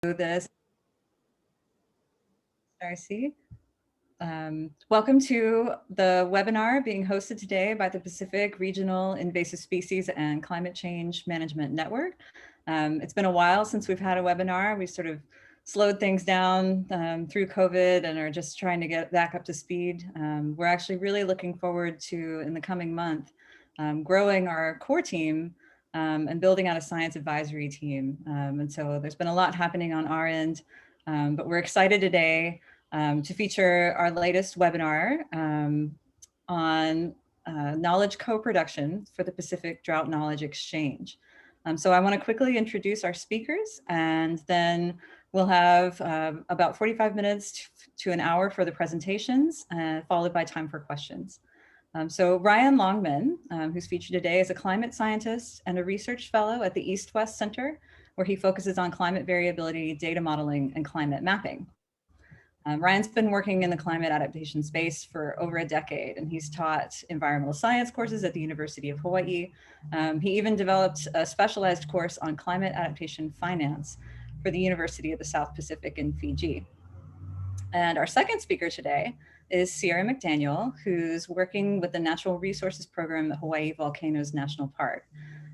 This Darcy. Welcome to the webinar being hosted today by the Pacific Regional Invasive Species and Climate Change Management Network. It's been a while since we've had a webinar. We sort of slowed things down through COVID and are just trying to get back up to speed. We're actually really looking forward to, in the coming month, growing our core team and building out a science advisory team. And so there's been a lot happening on our end, but we're excited today to feature our latest webinar on knowledge co-production for the Pacific Drought Knowledge Exchange. So I want to quickly introduce our speakers, and then we'll have about 45 minutes to an hour for the presentations, followed by time for questions. So Ryan Longman, who's featured today, is a climate scientist and a research fellow at the East-West Center, where he focuses on climate variability, data modeling, and climate mapping. Ryan's been working in the climate adaptation space for over a decade, and he's taught environmental science courses at the University of Hawaii. He even developed a specialized course on climate adaptation finance for the University of the South Pacific in Fiji. And our second speaker today is Sierra McDaniel, who's working with the Natural Resources Program at Hawaiʻi Volcanoes National Park.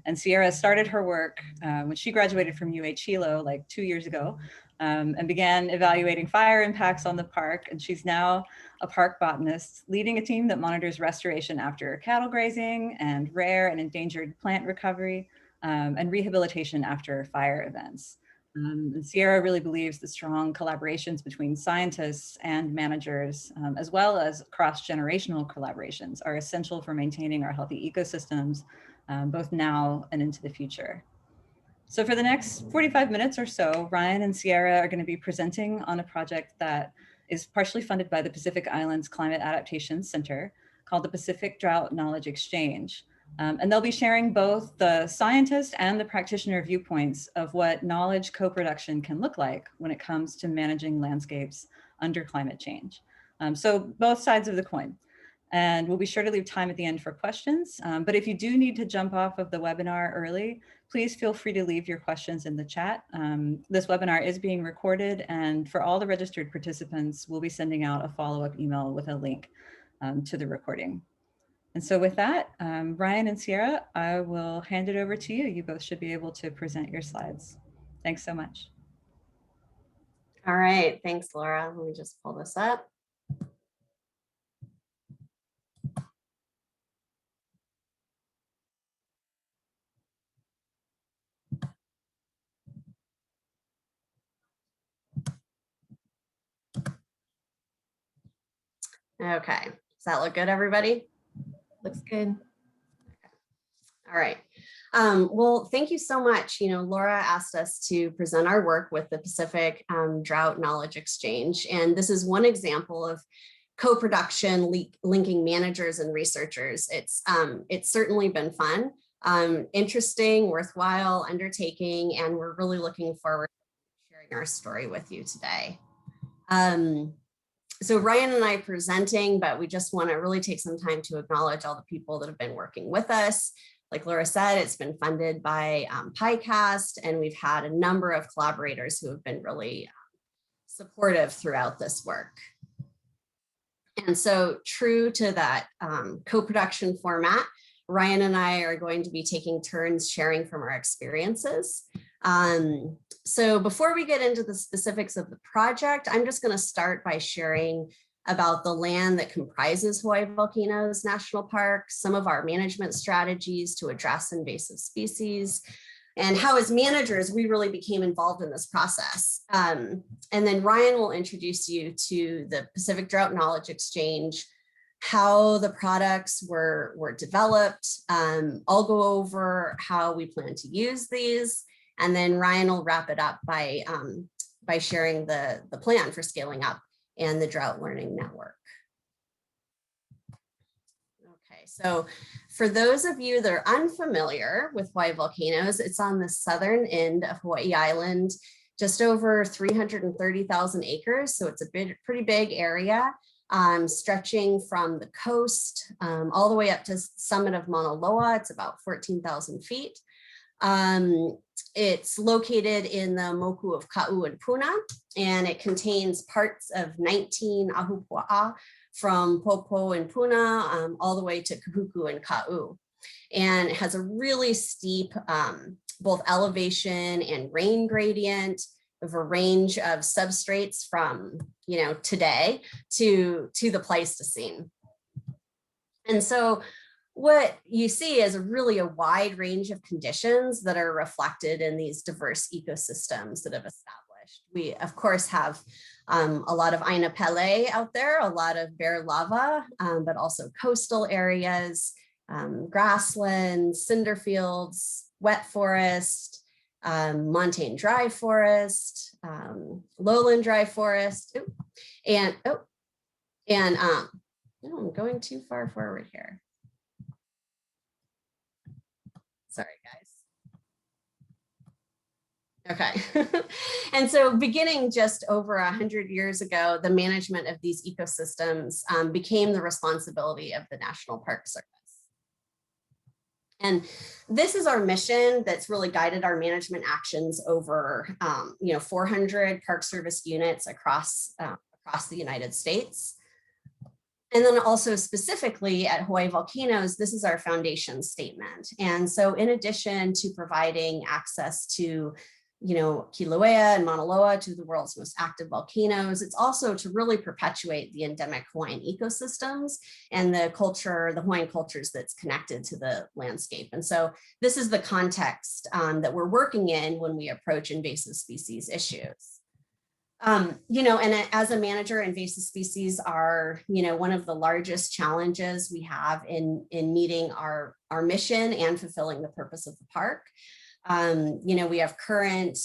And Sierra started her work when she graduated from Hilo like 2 years ago, and began evaluating fire impacts on the park. And she's now a park botanist, leading a team that monitors restoration after cattle grazing and rare and endangered plant recovery and rehabilitation after fire events. And Sierra really believes that strong collaborations between scientists and managers, as well as cross-generational collaborations, are essential for maintaining our healthy ecosystems, both now and into the future. So for the next 45 minutes or so, Ryan and Sierra are going to be presenting on a project that is partially funded by the Pacific Islands Climate Adaptation Center called the Pacific Drought Knowledge Exchange. And they'll be sharing both the scientist and the practitioner viewpoints of what knowledge co-production can look like when it comes to managing landscapes under climate change. So both sides of the coin. And we'll be sure to leave time at the end for questions. But if you do need to jump off of the webinar early, please feel free to leave your questions in the chat. This webinar is being recorded, and for all the registered participants, we'll be sending out a follow-up email with a link to the recording. And so with that, Ryan and Sierra, I will hand it over to you. You both should be able to present your slides. Thanks so much. All right, thanks, Laura. Let me just pull this up. Okay, does that look good, everybody? Looks good. Okay. All right. Well, thank you so much. Laura asked us to present our work with the Pacific Drought Knowledge Exchange. And this is one example of co-production linking managers and researchers. It's certainly been fun, interesting, worthwhile undertaking, and we're really looking forward to sharing our story with you today. So Ryan and I are presenting, but we just want to really take some time to acknowledge all the people that have been working with us. Like Laura said, it's been funded by PI-CASC, and we've had a number of collaborators who have been really supportive throughout this work. And so true to that co-production format, Ryan and I are going to be taking turns sharing from our experiences. So before we get into the specifics of the project, I'm just going to start by sharing about the land that comprises Hawaiʻi Volcanoes National Park, some of our management strategies to address invasive species, and how as managers, we really became involved in this process. And then Ryan will introduce you to the Pacific Drought Knowledge Exchange, how the products were developed. I'll go over how we plan to use these, and then Ryan will wrap it up by sharing the plan for scaling up and the Drought Learning Network. Okay, so for those of you that are unfamiliar with Hawaiʻi Volcanoes, it's on the southern end of Hawaii Island, just over 330,000 acres. So it's a pretty big area, stretching from the coast all the way up to the summit of Mauna Loa. It's about 14,000 feet. It's located in the moku of Ka'u and Puna, and it contains parts of 19 ahupua'a from Popo and Puna all the way to Kahuku and Ka'u. And it has a really steep both elevation and rain gradient of a range of substrates from, today to the Pleistocene. And so what you see is really a wide range of conditions that are reflected in these diverse ecosystems that have established. We, of course, have a lot of Aina Pele out there, a lot of bare lava, but also coastal areas, grasslands, cinder fields, wet forest, montane dry forest, lowland dry forest, I'm going too far forward here. Sorry, guys. Okay. And so beginning just over 100 years ago, the management of these ecosystems became the responsibility of the National Park Service. And this is our mission that's really guided our management actions over 400 Park Service units across the United States. And then also specifically at Hawaiʻi Volcanoes, this is our foundation statement. And so in addition to providing access to, Kilauea and Mauna Loa, to the world's most active volcanoes, it's also to really perpetuate the endemic Hawaiian ecosystems and the Hawaiian cultures that's connected to the landscape. And so this is the context that we're working in when we approach invasive species issues. And as a manager, invasive species are, one of the largest challenges we have in meeting our mission and fulfilling the purpose of the park. We have current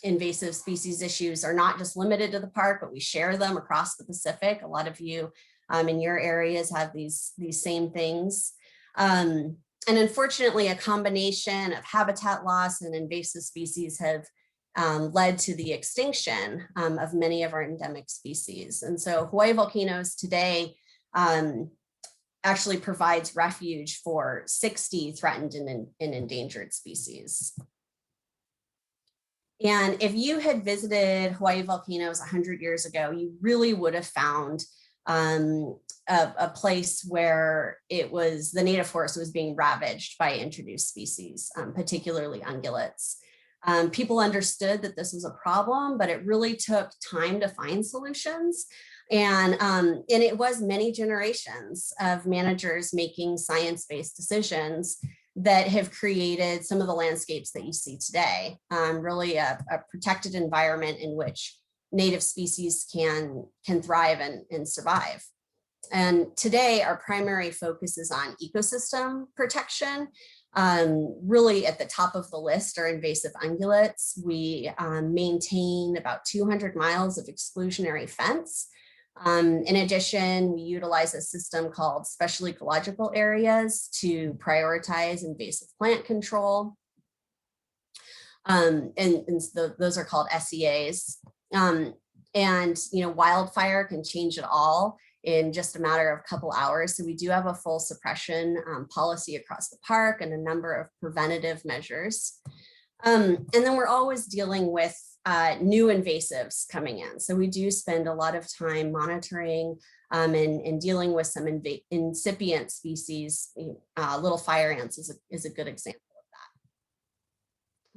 invasive species issues are not just limited to the park, but we share them across the Pacific. A lot of you in your areas have these same things. And unfortunately, a combination of habitat loss and invasive species have led to the extinction of many of our endemic species. And so Hawaiʻi Volcanoes today actually provides refuge for 60 threatened and endangered species. And if you had visited Hawaiʻi Volcanoes 100 years ago, you really would have found a place where the native forest was being ravaged by introduced species, particularly ungulates. People understood that this was a problem, but it really took time to find solutions. And it was many generations of managers making science-based decisions that have created some of the landscapes that you see today. Really a protected environment in which native species can thrive and survive. And today our primary focus is on ecosystem protection. Really at the top of the list are invasive ungulates. We maintain about 200 miles of exclusionary fence. In addition, we utilize a system called special ecological areas to prioritize invasive plant control. Those are called SEAs. Wildfire can change it all in just a matter of a couple hours. So we do have a full suppression policy across the park and a number of preventative measures. And then we're always dealing with new invasives coming in. So we do spend a lot of time monitoring and dealing with some incipient species. Little fire ants is a good example of that.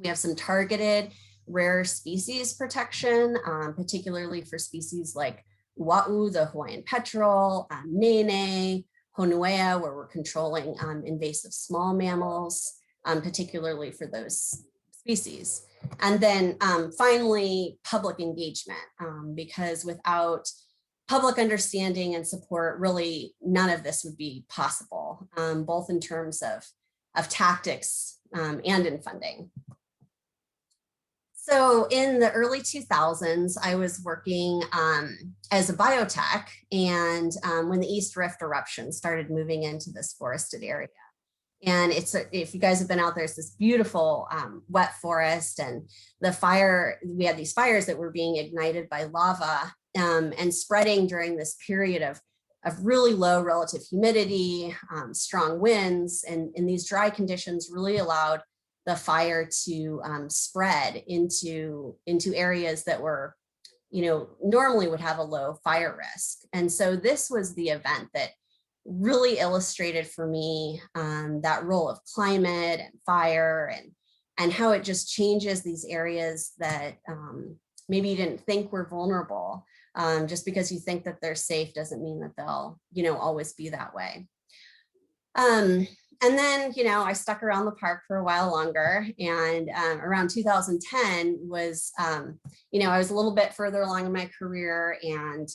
We have some targeted rare species protection, particularly for species like Wa'u, the Hawaiian petrel, Nene, Honuea, where we're controlling invasive small mammals, particularly for those species. And then finally, public engagement, because without public understanding and support, really none of this would be possible, both in terms of tactics and in funding. So in the early 2000s, I was working as a biotech, and when the East Rift eruption started moving into this forested area. And if you guys have been out there, it's this beautiful wet forest, and we had these fires that were being ignited by lava and spreading during this period of really low relative humidity, strong winds, and these dry conditions really allowed the fire to spread into areas that were, normally would have a low fire risk. And so this was the event that really illustrated for me that role of climate and fire and how it just changes these areas that maybe you didn't think were vulnerable. Just because you think that they're safe doesn't mean that they'll, always be that way. And then, I stuck around the park for a while longer, and around 2010 was, I was a little bit further along in my career, and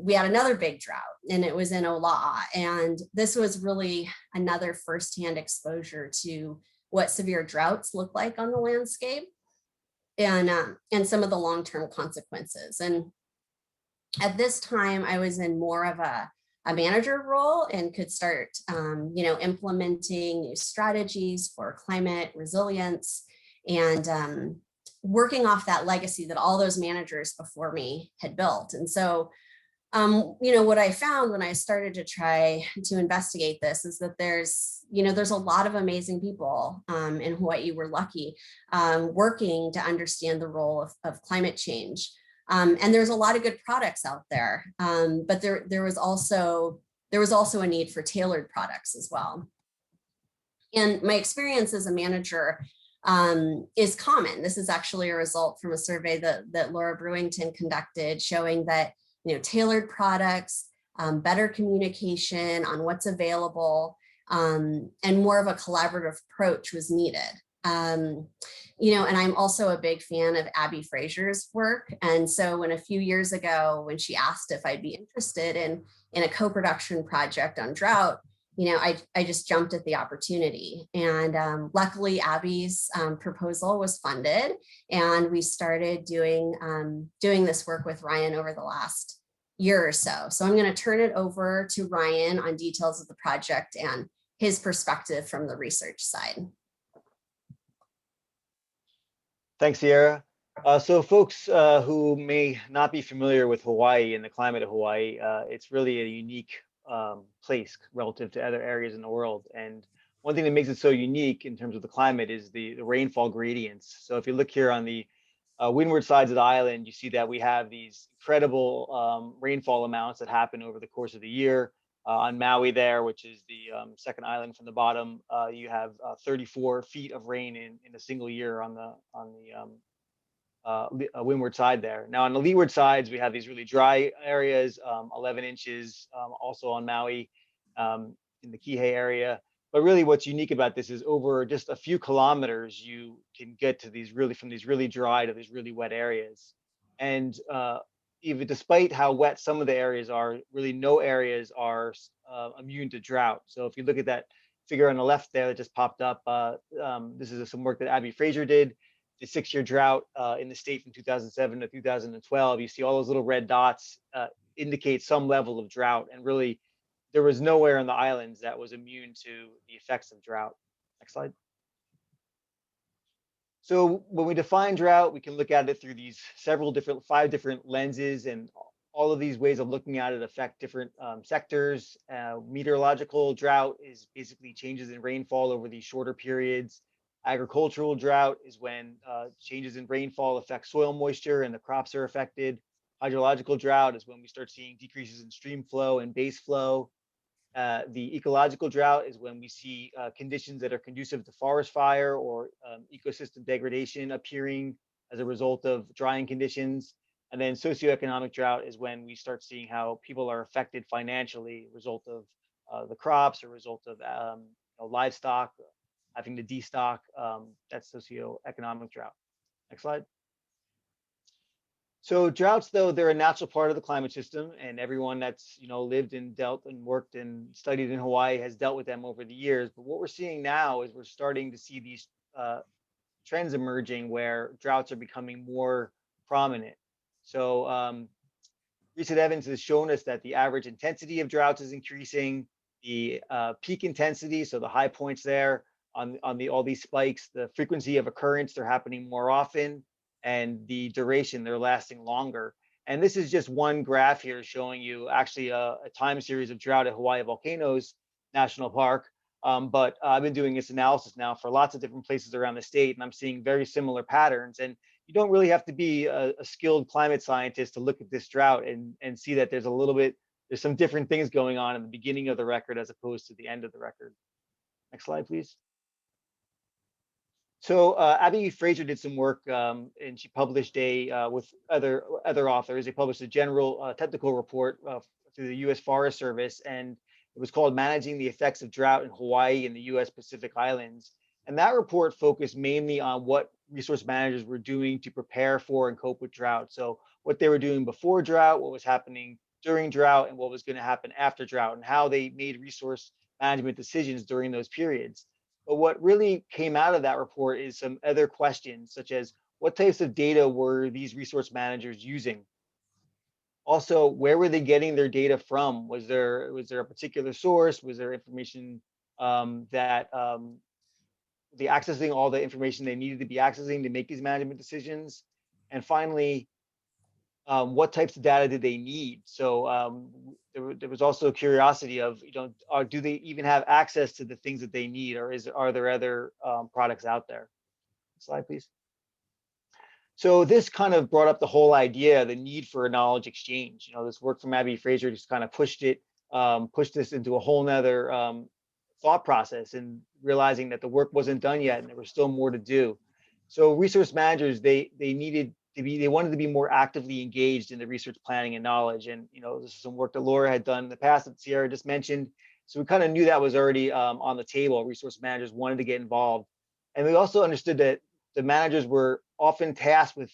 we had another big drought, and it was in Ola'a. And this was really another firsthand exposure to what severe droughts look like on the landscape and some of the long-term consequences. And at this time, I was in more of a manager role and could start, implementing new strategies for climate resilience and working off that legacy that all those managers before me had built. And so, what I found when I started to try to investigate this is that there's a lot of amazing people in Hawaii. We're lucky working to understand the role of climate change. And there's a lot of good products out there, but there was also a need for tailored products as well. And my experience as a manager is common. This is actually a result from a survey that Laura Brewington conducted, showing that tailored products, better communication on what's available, and more of a collaborative approach was needed. And I'm also a big fan of Abby Fraser's work. And so when a few years ago, when she asked if I'd be interested in a co-production project on drought, I just jumped at the opportunity. And luckily, Abby's proposal was funded, and we started doing this work with Ryan over the last year or so. So I'm going to turn it over to Ryan on details of the project and his perspective from the research side. Thanks, Sierra. So folks who may not be familiar with Hawaii and the climate of Hawaii, it's really a unique place relative to other areas in the world. And one thing that makes it so unique in terms of the climate is the rainfall gradients. So if you look here on the windward sides of the island, you see that we have these incredible rainfall amounts that happen over the course of the year. On Maui there, which is the second island from the bottom, you have 34 feet of rain in a single year on the windward side there. Now on the leeward sides, we have these really dry areas, 11 inches, also on Maui, in the Kihei area. But really what's unique about this is over just a few kilometers, you can get to from these really dry to these really wet areas. And even despite how wet some of the areas are, really no areas are immune to drought. So if you look at that figure on the left there that just popped up, this is some work that Abby Fraser did, the 6-year drought in the state from 2007 to 2012. You see all those little red dots indicate some level of drought, and really there was nowhere in the islands that was immune to the effects of drought. Next slide. So when we define drought, we can look at it through these 5 different lenses, and all of these ways of looking at it affect different sectors. Meteorological drought is basically changes in rainfall over these shorter periods. Agricultural drought is when changes in rainfall affect soil moisture and the crops are affected. Hydrological drought is when we start seeing decreases in stream flow and base flow. The ecological drought is when we see conditions that are conducive to forest fire or ecosystem degradation appearing as a result of drying conditions. And then socioeconomic drought is when we start seeing how people are affected financially as a result of the crops or a result of livestock having to destock. That's socioeconomic drought. Next slide. So droughts, though, they're a natural part of the climate system, and everyone that's lived and dealt and worked and studied in Hawaii has dealt with them over the years. But what we're seeing now is we're starting to see these trends emerging where droughts are becoming more prominent. So recent evidence has shown us that the average intensity of droughts is increasing. The peak intensity, so the high points there on all these spikes, the frequency of occurrence, they're happening more often, and the duration, they're lasting longer. And this is just one graph here showing you actually a time series of drought at Hawaiʻi Volcanoes National Park. But I've been doing this analysis now for lots of different places around the state, and I'm seeing very similar patterns. And you don't really have to be a skilled climate scientist to look at this drought and see that there's some different things going on in the beginning of the record as opposed to the end of the record. Next slide, please. So Abby Fraser did some work, and she published with other authors. They published a general technical report through the U.S. Forest Service, and it was called "Managing the Effects of Drought in Hawaii and the U.S. Pacific Islands." And that report focused mainly on what resource managers were doing to prepare for and cope with drought. So what they were doing before drought, what was happening during drought, and what was going to happen after drought, and how they made resource management decisions during those periods. But what really came out of that report is some other questions, such as what types of data were these resource managers using? Also, where were they getting their data from? Was there a particular source? Was there information that they accessing all the information they needed to be accessing to make these management decisions? And finally, what types of data did they need? So there was also a curiosity of, do they even have access to the things that they need, or are there other products out there? Slide, please. So this kind of brought up the whole idea, the need for a knowledge exchange. This work from Abby Fraser just kind of pushed this into a whole nother thought process, and realizing that the work wasn't done yet and there was still more to do. So resource managers, they wanted to be more actively engaged in the research planning and knowledge. And this is some work that Laura had done in the past that Sierra just mentioned. So we kind of knew that was already on the table. Resource managers wanted to get involved. And we also understood that the managers were often tasked with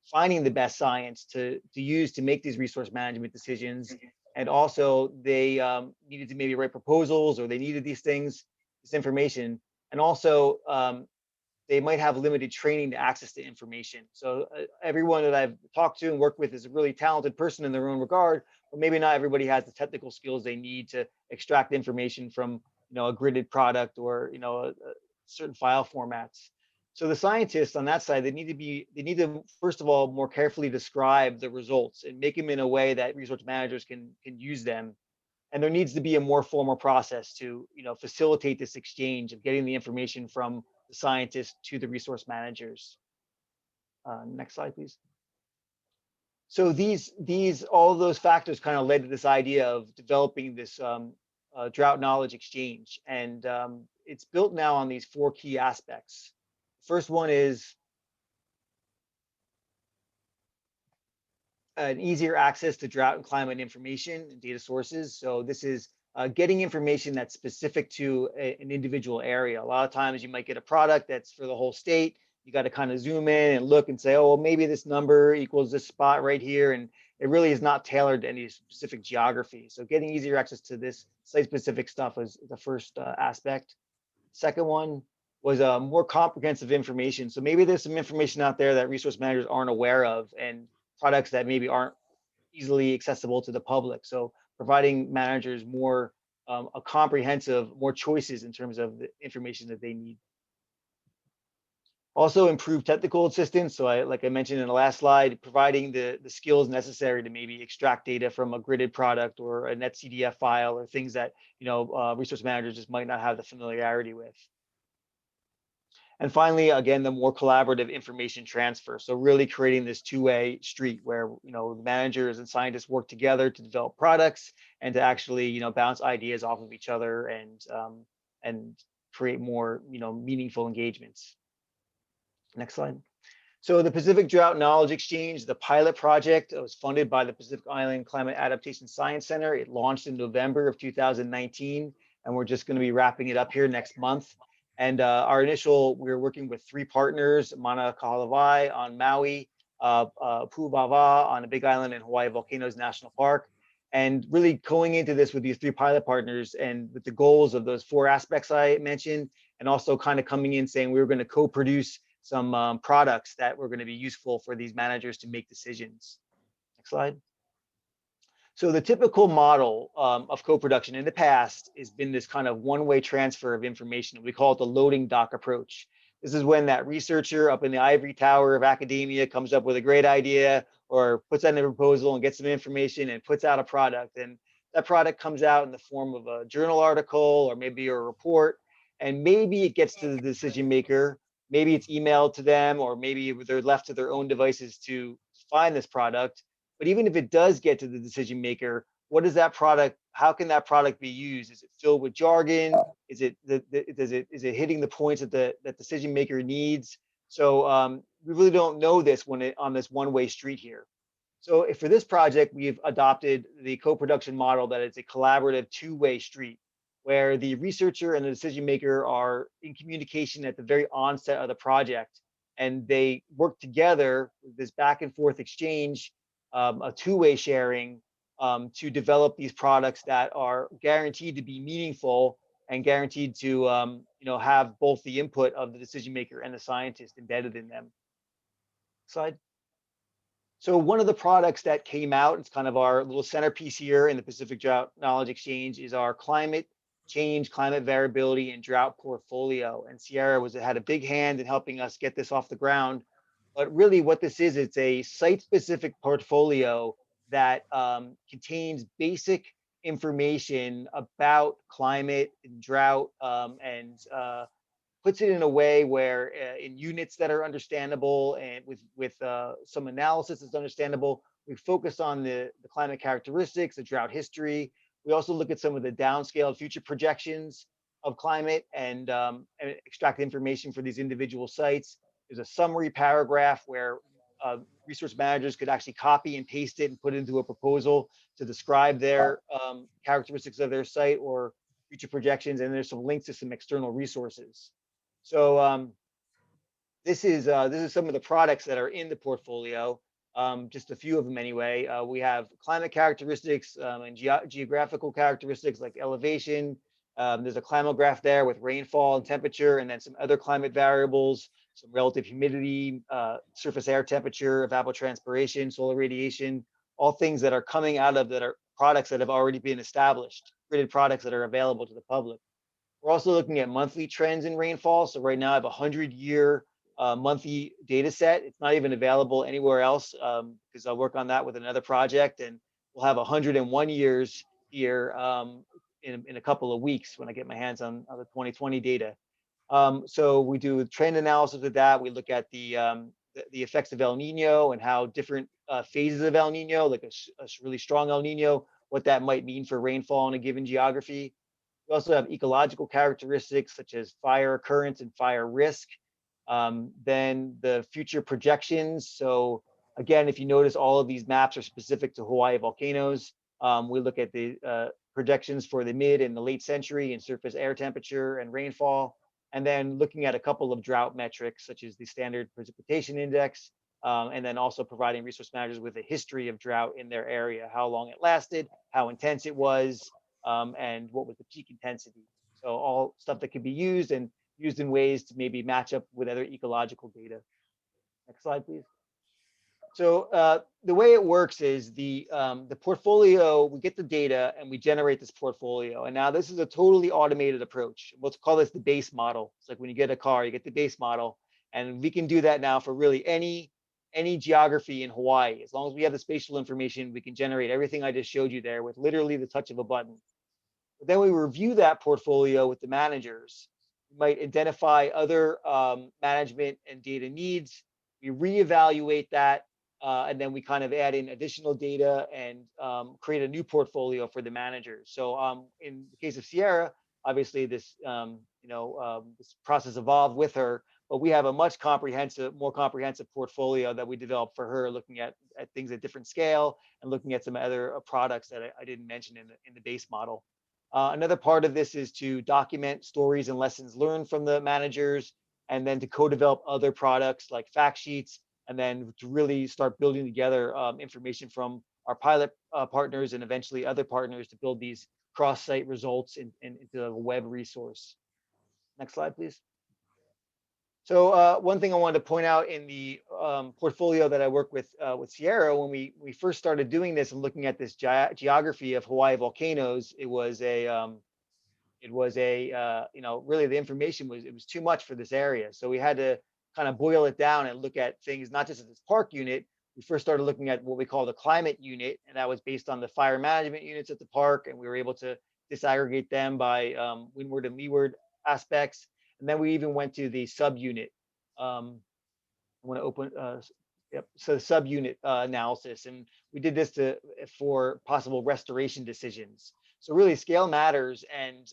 finding the best science to use to make these resource management decisions. And also they needed to maybe write proposals, or they needed this information. And also they might have limited training to access the information. So everyone that I've talked to and worked with is a really talented person in their own regard, but maybe not everybody has the technical skills they need to extract information from a gridded product, or certain file formats. So the scientists on that side, they need to first of all more carefully describe the results and make them in a way that resource managers can use them. And there needs to be a more formal process to facilitate this exchange of getting the information from the scientists to the resource managers. Next slide, please. So all of those factors kind of led to this idea of developing this drought knowledge exchange. And it's built now on these 4 key aspects. First one is an easier access to drought and climate information and data sources. So this is getting information that's specific to an individual area. A lot of times you might get a product that's for the whole state. You got to kind of zoom in and look and say, oh, well, maybe this number equals this spot right here. And it really is not tailored to any specific geography. So getting easier access to this site-specific stuff is the first aspect. Second one was more comprehensive information. So maybe there's some information out there that resource managers aren't aware of, and products that maybe aren't easily accessible to the public. So providing managers more more choices in terms of the information that they need. Also improve technical assistance. So like I mentioned in the last slide, providing the skills necessary to maybe extract data from a gridded product or a netcdf file, or things that resource managers just might not have the familiarity with. And finally, again, the more collaborative information transfer. So really creating this 2-way street where managers and scientists work together to develop products and to actually bounce ideas off of each other and create more meaningful engagements. Next slide. So the Pacific Drought Knowledge Exchange, the pilot project, was funded by the Pacific Island Climate Adaptation Science Center. It launched in November of 2019, and we're just going to be wrapping it up here next month. And we're working with 3 partners: Mauna Kahalawai on Maui, Pu'uvava on the Big Island, and Hawaiʻi Volcanoes National Park. And really going into this with these 3 pilot partners and with the goals of those 4 aspects I mentioned, and also kind of coming in saying we were going to co-produce some products that were going to be useful for these managers to make decisions. Next slide. So the typical model of co-production in the past has been this kind of one-way transfer of information. We call it the loading dock approach. This is when that researcher up in the ivory tower of academia comes up with a great idea or puts out a proposal and gets some information and puts out a product. And That product comes out in the form of a journal article or maybe a report, and maybe it gets to the decision maker. Maybe it's emailed to them, or maybe they're left to their own devices to find this product. But even if it does get to the decision maker, what is that product? How can that product be used? Is it filled with jargon? Is it is it hitting the points that that decision maker needs? So we really don't know this when on this one-way street here. So for this project, we've adopted the co-production model that it's a collaborative two-way street, where the researcher and the decision maker are in communication at the very onset of the project, and they work together, this back and forth exchange, a two-way sharing, to develop these products that are guaranteed to be meaningful and guaranteed to have both the input of the decision maker and the scientist embedded in them. Slide. So one of the products that came out, it's kind of our little centerpiece here in the Pacific Drought Knowledge Exchange, is our climate change, climate variability, and drought portfolio. And Sierra had a big hand in helping us get this off the ground. But really what this is, it's a site-specific portfolio that contains basic information about climate and drought, and puts it in a way where in units that are understandable and with some analysis that's understandable. We focus on the climate characteristics, the drought history. We also look at some of the downscaled future projections of climate and extract information for these individual sites. There's a summary paragraph where resource managers could actually copy and paste it and put it into a proposal to describe their characteristics of their site or future projections. And there's some links to some external resources. So this is some of the products that are in the portfolio, just a few of them anyway. We have climate characteristics and geographical characteristics like elevation. There's a climograph there with rainfall and temperature, and then some other climate variables, some relative humidity, surface air temperature, evapotranspiration, solar radiation, all things that are coming out of that are products that have already been established, gridded products that are available to the public. We're also looking at monthly trends in rainfall. So right now I have a 100-year monthly data set. It's not even available anywhere else because I'll work on that with another project, and we'll have 101 years here in a couple of weeks when I get my hands on the 2020 data. So we do trend analysis of that. We look at the effects of El Nino and how different phases of El Nino, like a really strong El Nino, what that might mean for rainfall in a given geography. We also have ecological characteristics such as fire occurrence and fire risk. Then the future projections. So again, if you notice, all of these maps are specific to Hawaiʻi volcanoes. We look at the projections for the mid and the late century in surface air temperature and rainfall. And then looking at a couple of drought metrics, such as the standard precipitation index, and then also providing resource managers with a history of drought in their area, how long it lasted, how intense it was, and what was the peak intensity. So all stuff that could be used and used in ways to maybe match up with other ecological data. Next slide, please. So the way it works is the portfolio, we get the data and we generate this portfolio. And now this is a totally automated approach. Let's call this the base model. It's like when you get a car, you get the base model. And we can do that now for really any geography in Hawaii. As long as we have the spatial information, we can generate everything I just showed you there with literally the touch of a button. But then we review that portfolio with the managers. We might identify other management and data needs. We reevaluate that, and then we kind of add in additional data and create a new portfolio for the managers. So in the case of Sierra, obviously this this process evolved with her, but we have a much more comprehensive portfolio that we developed for her, looking at things at different scale and looking at some other products that I didn't mention in the base model. Another part of this is to document stories and lessons learned from the managers, and then to co-develop other products like fact sheets, and then to really start building together information from our pilot partners and eventually other partners to build these cross-site results into a web resource. Next slide, please. So one thing I wanted to point out in the portfolio that I work with Sierra, when we first started doing this and looking at this geography of Hawaiʻi volcanoes, it was really the information was too much for this area. So we had to kind of boil it down and look at things not just as this park unit. we first started looking at what we call the climate unit, and that was based on the fire management units at the park, and we were able to disaggregate them by windward and leeward aspects. And then we even went to the subunit. I want to open, yep, so the subunit analysis, and we did this for possible restoration decisions. So really, scale matters, and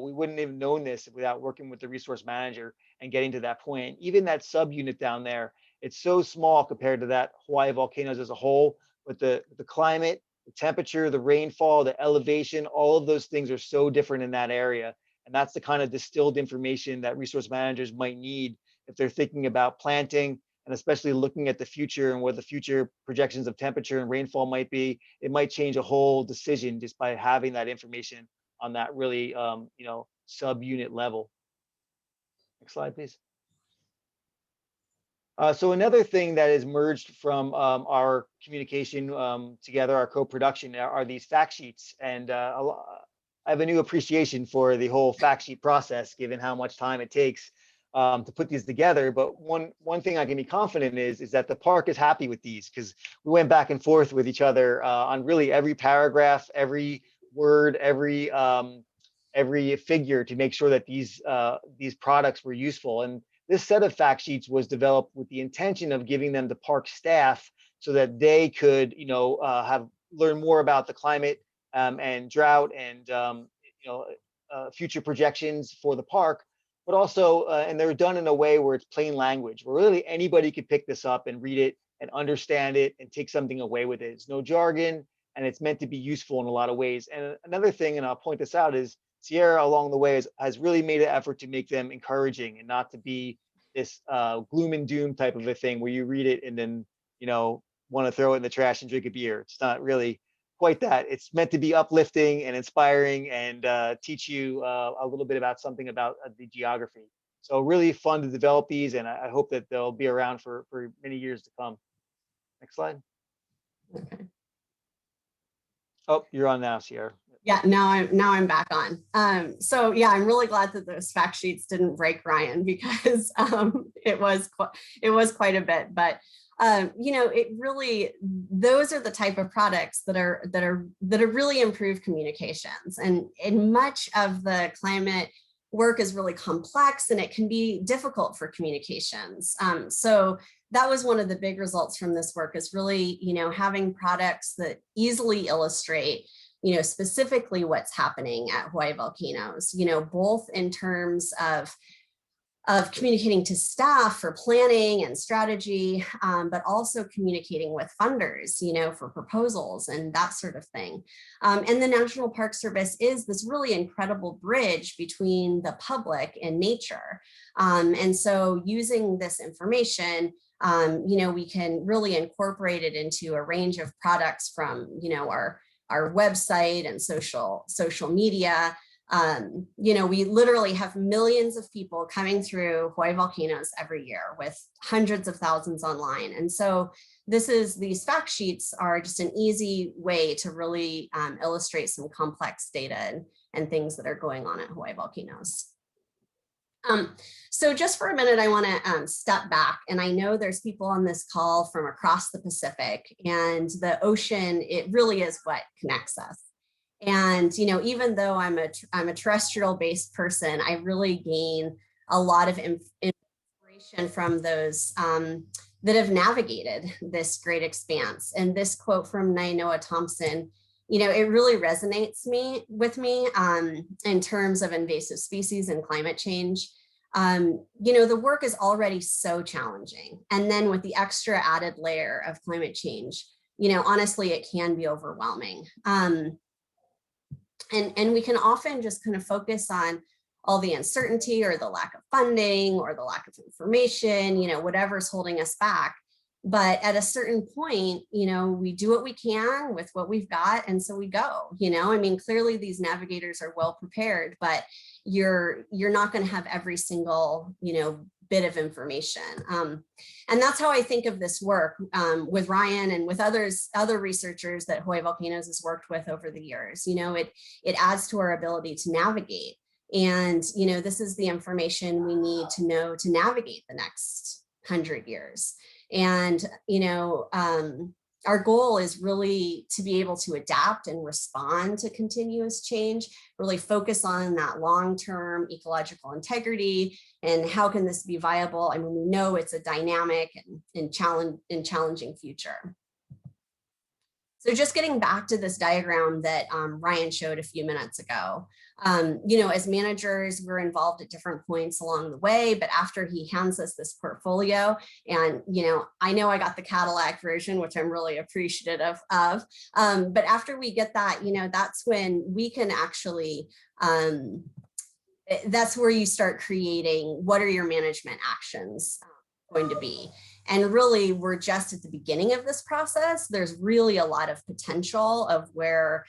we wouldn't have known this without working with the resource manager and getting to that point. Even that subunit down there, it's so small compared to that Hawaiʻi volcanoes as a whole, but the climate, the temperature, the rainfall, the elevation, all of those things are so different in that area. And that's the kind of distilled information that resource managers might need if they're thinking about planting, and especially looking at the future and what the future projections of temperature and rainfall might be. It might change a whole decision just by having that information on that really, subunit level. Next slide, please. So another thing that has merged from our communication together, our co-production, are these fact sheets. And I have a new appreciation for the whole fact sheet process, given how much time it takes to put these together. But one thing I can be confident is that the park is happy with these, because we went back and forth with each other on really every paragraph, every word, every figure to make sure that these products were useful. And this set of fact sheets was developed with the intention of giving them to park staff so that they could, learn more about the climate and drought and future projections for the park, but also, and they're done in a way where it's plain language, where really anybody could pick this up and read it and understand it and take something away with it. It's no jargon, and it's meant to be useful in a lot of ways. And another thing, and I'll point this out, is Sierra along the way has really made an effort to make them encouraging and not to be this gloom and doom type of a thing where you read it and then, want to throw it in the trash and drink a beer. It's not really quite that. It's meant to be uplifting and inspiring and teach you a little bit about something about the geography. So really fun to develop these, and I hope that they'll be around for many years to come. Next slide. Okay. Oh, you're on now, Sierra. Yeah, now I'm back on. So yeah, I'm really glad that those fact sheets didn't break Ryan, because it was quite a bit. But it really, those are the type of products that really improve communications. And much of the climate work is really complex, and it can be difficult for communications. So that was one of the big results from this work, is really, having products that easily illustrate specifically what's happening at Hawaiʻi volcanoes, both in terms of communicating to staff for planning and strategy, but also communicating with funders, for proposals and that sort of thing. And the National Park Service is this really incredible bridge between the public and nature. And so using this information, we can really incorporate it into a range of products from, our website and social media. We literally have millions of people coming through Hawaiʻi volcanoes every year, with hundreds of thousands online. And so these fact sheets are just an easy way to really illustrate some complex data and things that are going on at Hawaiʻi volcanoes. So just for a minute, I want to step back. And I know there's people on this call from across the Pacific, and the ocean, it really is what connects us. And, even though I'm a terrestrial based person, I really gain a lot of inspiration from those that have navigated this great expanse. And this quote from Nainoa Thompson, it really resonates with me in terms of invasive species and climate change. The work is already so challenging. And then with the extra added layer of climate change, honestly, it can be overwhelming. And we can often just kind of focus on all the uncertainty or the lack of funding or the lack of information, whatever's holding us back. But at a certain point, we do what we can with what we've got. And so we go, clearly these navigators are well prepared, but you're not going to have every single, bit of information. And that's how I think of this work with Ryan and with other researchers that Hawaiʻi Volcanoes has worked with over the years. It adds to our ability to navigate. And, this is the information we need to know to navigate the next 100 years. And, our goal is really to be able to adapt and respond to continuous change, really focus on that long-term ecological integrity and how can this be viable. I mean, we know it's a dynamic and challenging future. So just getting back to this diagram that Ryan showed a few minutes ago, as managers, we're involved at different points along the way, but after he hands us this portfolio, and, I know I got the Cadillac version, which I'm really appreciative of, but after we get that, that's when we can actually, that's where you start creating, what are your management actions going to be? And really, we're just at the beginning of this process. There's really a lot of potential of where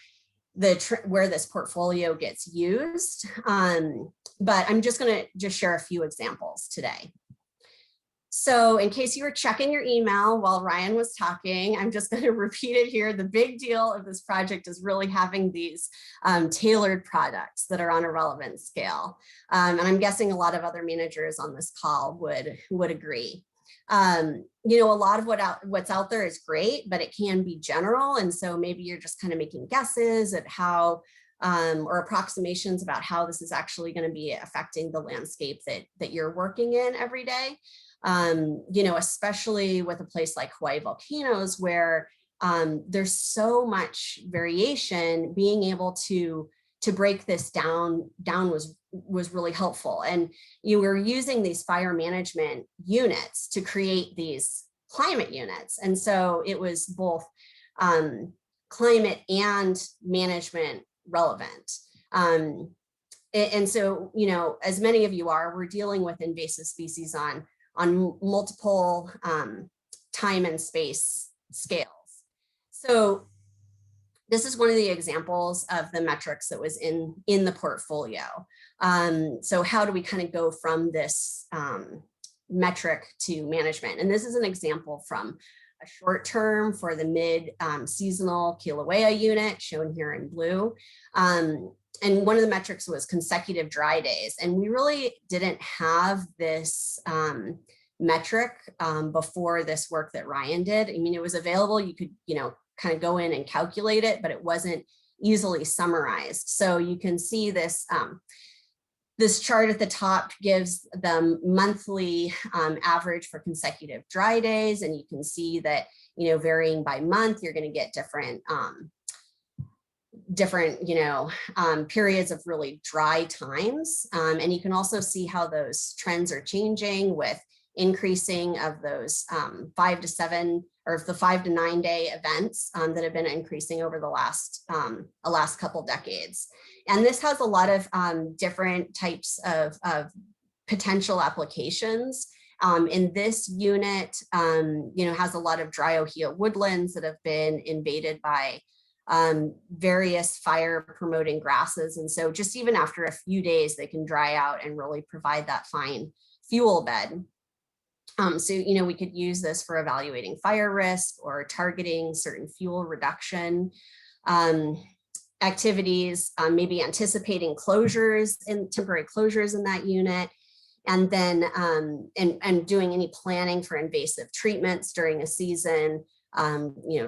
this portfolio gets used. But I'm just going to share a few examples today. So in case you were checking your email while Ryan was talking, I'm just going to repeat it here. The big deal of this project is really having these tailored products that are on a relevant scale. And I'm guessing a lot of other managers on this call would agree. A lot of what's out there is great, but it can be general. And so maybe you're just kind of making guesses at how, or approximations about how this is actually going to be affecting the landscape that you're working in every day. Especially with a place like Hawaiʻi Volcanoes, where there's so much variation, being able to break this down was really helpful. And you were using these fire management units to create these climate units. And so it was both climate and management relevant. And so, as many of you are, we're dealing with invasive species on multiple time and space scales. So this is one of the examples of the metrics that was in the portfolio. So how do we kind of go from this metric to management? And this is an example from a short term for the mid-seasonal Kilauea unit, shown here in blue. And one of the metrics was consecutive dry days. And we really didn't have this metric before this work that Ryan did. I mean, it was available. You could, kind of go in and calculate it, but it wasn't easily summarized. So you can see this, this chart at the top gives the monthly average for consecutive dry days. And you can see that, varying by month, you're going to get different periods of really dry times. And you can also see how those trends are changing with increasing of those 5 to 7 or the 5 to 9 day events that have been increasing over the last couple decades. And this has a lot of different types of potential applications. In this unit, has a lot of dry ohia woodlands that have been invaded by various fire promoting grasses. And so just even after a few days, they can dry out and really provide that fine fuel bed. So, we could use this for evaluating fire risk or targeting certain fuel reduction activities, maybe anticipating closures and temporary closures in that unit. And then and doing any planning for invasive treatments during a season,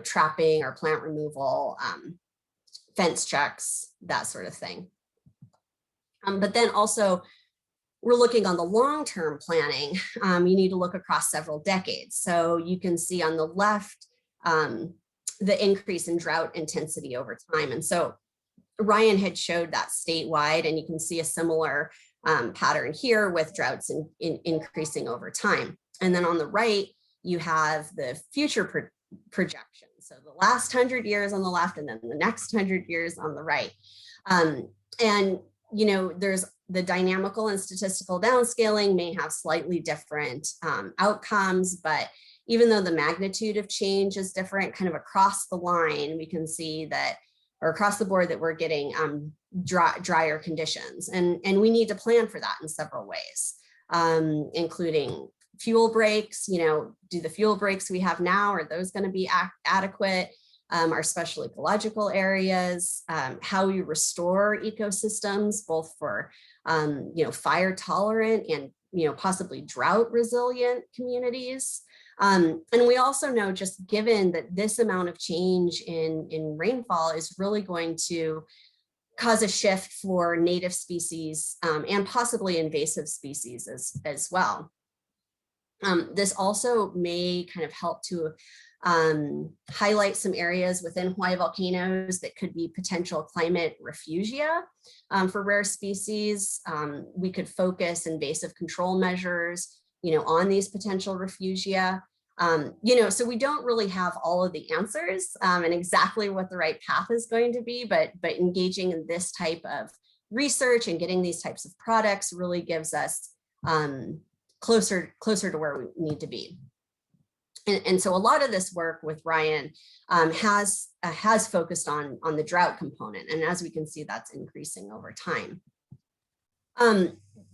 trapping or plant removal, fence checks, that sort of thing. But then also, we're looking on the long-term planning. You need to look across several decades. So you can see on the left, the increase in drought intensity over time. And so Ryan had showed that statewide, and you can see a similar pattern here with droughts increasing over time. And then on the right, you have the future projection. So the last 100 years on the left, and then the next 100 years on the right. And, there's the dynamical and statistical downscaling may have slightly different outcomes, but even though the magnitude of change is different, kind of across the line, we can see that, or across the board, that we're getting drier conditions. And we need to plan for that in several ways, including fuel breaks. Do the fuel breaks we have now, are those going to be adequate? Our special ecological areas, how we restore ecosystems, both for, fire tolerant and, possibly drought resilient communities. And we also know, just given that this amount of change in rainfall is really going to cause a shift for native species and possibly invasive species as well. This also may kind of help to highlight some areas within Hawaiʻi volcanoes that could be potential climate refugia for rare species. We could focus invasive control measures, on these potential refugia. So we don't really have all of the answers and exactly what the right path is going to be, but engaging in this type of research and getting these types of products really gives us closer to where we need to be. And so a lot of this work with Ryan has focused on the drought component. And as we can see, that's increasing over time.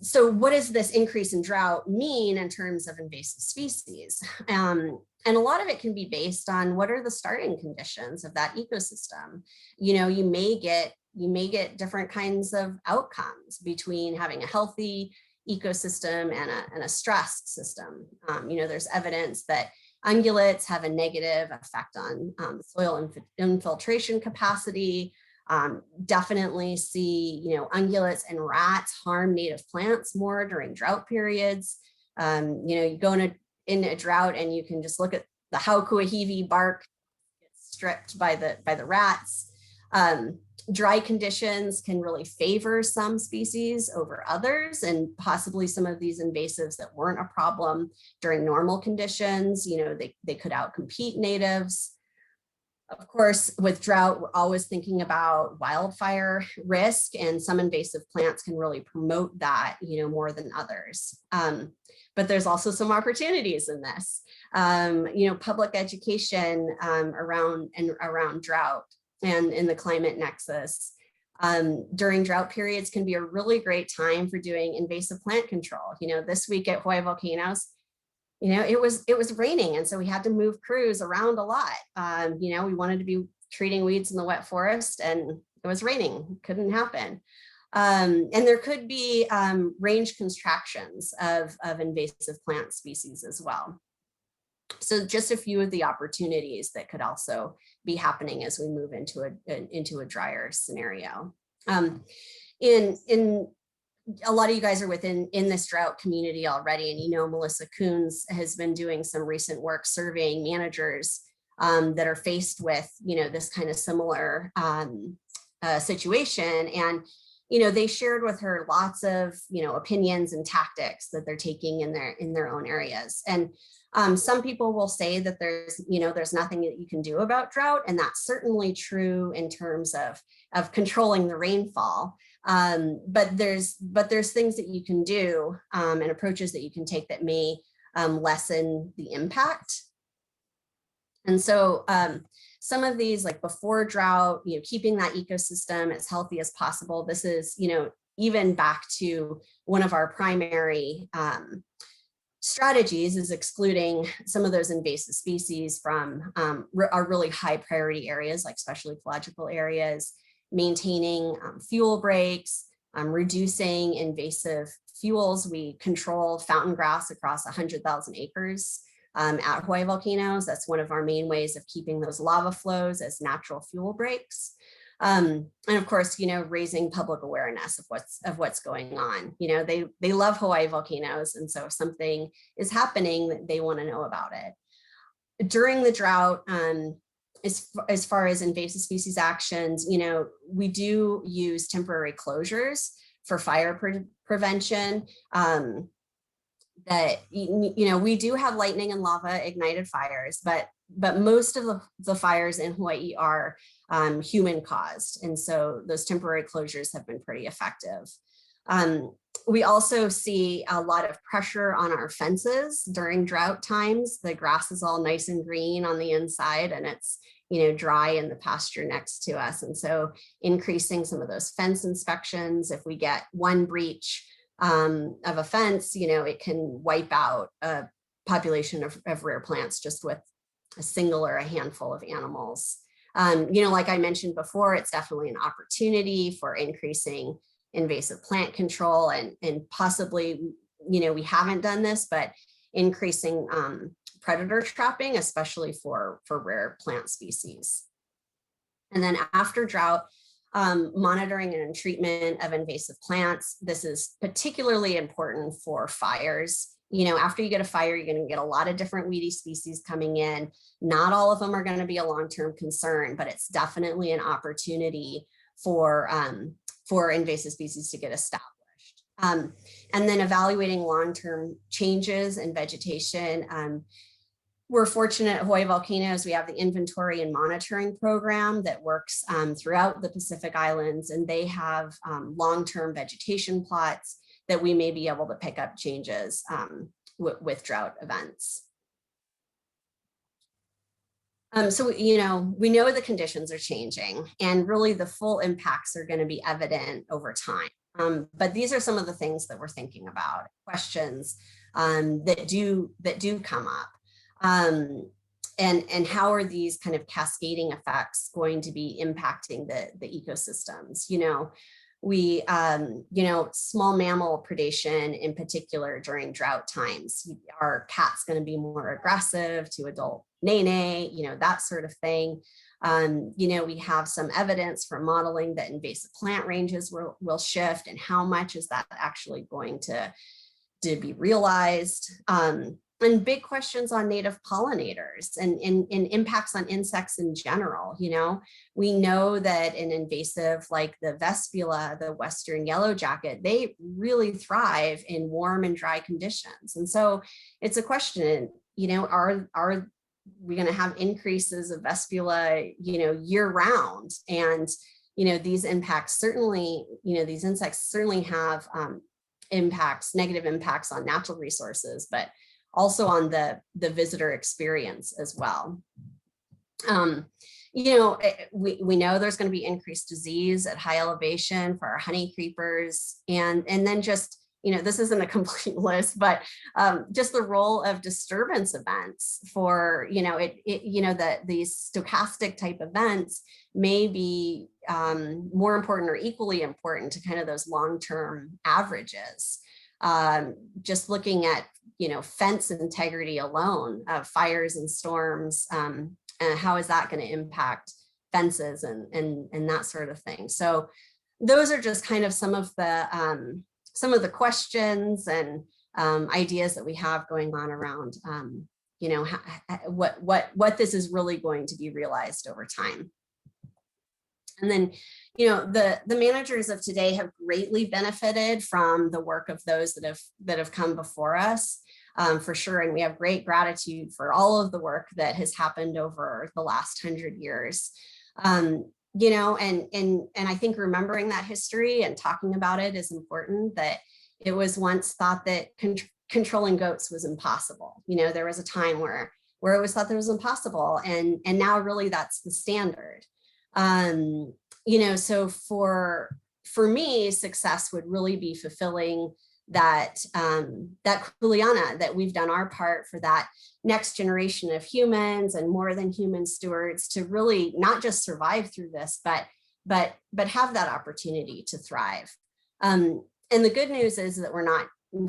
So what does this increase in drought mean in terms of invasive species? And a lot of it can be based on what are the starting conditions of that ecosystem. You may get different kinds of outcomes between having a healthy ecosystem and a stressed system. There's evidence that ungulates have a negative effect on soil infiltration capacity. Definitely see, ungulates and rats harm native plants more during drought periods. You go in a drought and you can just look at the haukuahivi bark gets stripped by the rats. Dry conditions can really favor some species over others, and possibly some of these invasives that weren't a problem during normal conditions, they could outcompete natives. Of course, with drought, we're always thinking about wildfire risk, and some invasive plants can really promote that, more than others. But there's also some opportunities in this, public education around drought and in the climate nexus during drought periods can be a really great time for doing invasive plant control. This week at Hawaiʻi Volcanoes, it was raining, and so we had to move crews around a lot. We wanted to be treating weeds in the wet forest, and it was raining, couldn't happen. And there could be range contractions of invasive plant species as well. So just a few of the opportunities that could also be happening as we move into a drier scenario. In a lot of you guys are in this drought community already, and Melissa Coons has been doing some recent work surveying managers that are faced with this kind of similar situation, and they shared with her lots of opinions and tactics that they're taking in their own areas. And some people will say that there's nothing that you can do about drought, and that's certainly true in terms of controlling the rainfall. But there's things that you can do and approaches that you can take that may lessen the impact. And so some of these, like before drought, keeping that ecosystem as healthy as possible. This is, even back to one of our primary strategies is excluding some of those invasive species from our really high priority areas, like special ecological areas, maintaining fuel breaks, reducing invasive fuels. We control fountain grass across 100,000 acres at Hawaiʻi Volcanoes. That's one of our main ways of keeping those lava flows as natural fuel breaks. And of course, raising public awareness of what's going on. They love Hawaiʻi Volcanoes, and so if something is happening, they want to know about it. During the drought, as far as invasive species actions, we do use temporary closures for fire prevention. That we do have lightning and lava ignited fires, but most of the fires in Hawaii are human caused, and so those temporary closures have been pretty effective. We also see a lot of pressure on our fences during drought times. The grass is all nice and green on the inside, and it's dry in the pasture next to us, and so increasing some of those fence inspections. If we get one breach of a fence, it can wipe out a population of rare plants just with a single or a handful of animals. Like I mentioned before, it's definitely an opportunity for increasing invasive plant control, and possibly, we haven't done this, but increasing predator trapping, especially for rare plant species. And then after drought, monitoring and treatment of invasive plants. This is particularly important for fires. You know, after you get a fire, you're going to get a lot of different weedy species coming in. Not all of them are going to be a long-term concern, but it's definitely an opportunity for invasive species to get established. And then evaluating long-term changes in vegetation. We're fortunate at Hawaiʻi Volcanoes, we have the inventory and monitoring program that works throughout the Pacific Islands, and they have long-term vegetation plots that we may be able to pick up changes with drought events. So, you know, we know the conditions are changing and really the full impacts are going to be evident over time. But these are some of the things that we're thinking about, questions that do come up. And how are these kind of cascading effects going to be impacting the ecosystems? You know, we, you know, small mammal predation in particular during drought times. Are cats going to be more aggressive to adult nene, you know, that sort of thing. You know, we have some evidence from modeling that invasive plant ranges will shift, and how much is that actually going to be realized? And big questions on native pollinators and impacts on insects in general. You know, we know that an invasive like the Vespula, the Western yellow jacket, they really thrive in warm and dry conditions. And so it's a question, you know, are we going to have increases of Vespula, you know, year round? And, you know, these impacts certainly, you know, these insects certainly have negative impacts on natural resources, but also on the visitor experience as well. You know, we know there's going to be increased disease at high elevation for our honey creepers, and then just, you know, this isn't a complete list, but just the role of disturbance events for, you know, you know, that these stochastic type events may be more important or equally important to kind of those long-term averages. Just looking at, you know, fence integrity alone of fires and storms, and how is that going to impact fences and that sort of thing. So those are just kind of some of the questions and ideas that we have going on around, you know, what this is really going to be realized over time. And then, you know, the managers of today have greatly benefited from the work of those that have come before us, for sure. And we have great gratitude for all of the work that has happened over the last 100 years. You know, and I think remembering that history and talking about it is important. That it was once thought that controlling goats was impossible. You know, there was a time where it was thought that it was impossible, and now really that's the standard. You know, so for me, success would really be fulfilling that kuleana, that we've done our part for that next generation of humans and more than human stewards to really not just survive through this, but have that opportunity to thrive. And the good news is that we're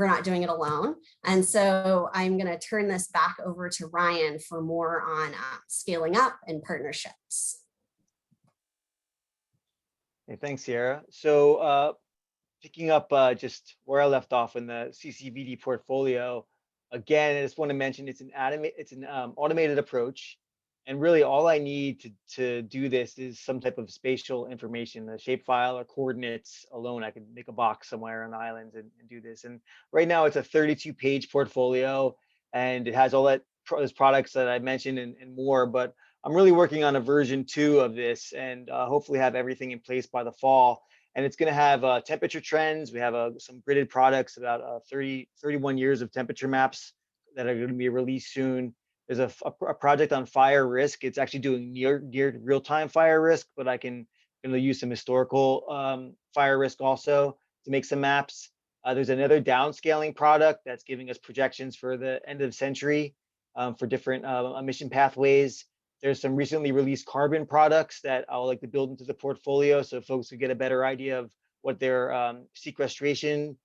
not doing it alone. And so I'm going to turn this back over to Ryan for more on scaling up and partnerships. Hey, thanks, Sierra. So picking up just where I left off in the CCVD portfolio, again, I just want to mention it's an automated approach. And really all I need to do this is some type of spatial information, a shapefile or coordinates alone. I can make a box somewhere on the islands and do this. And right now it's a 32-page portfolio, and it has all those products that I mentioned and more, but I'm really working on a version 2 of this, and hopefully have everything in place by the fall. And it's going to have temperature trends. We have some gridded products, about 31 years of temperature maps that are going to be released soon. There's a project on fire risk. It's actually doing near real-time fire risk, but I can use some historical fire risk also to make some maps. There's another downscaling product that's giving us projections for the end of the century for different emission pathways. There's some recently released carbon products that I would like to build into the portfolio so folks can get a better idea of what their sequestration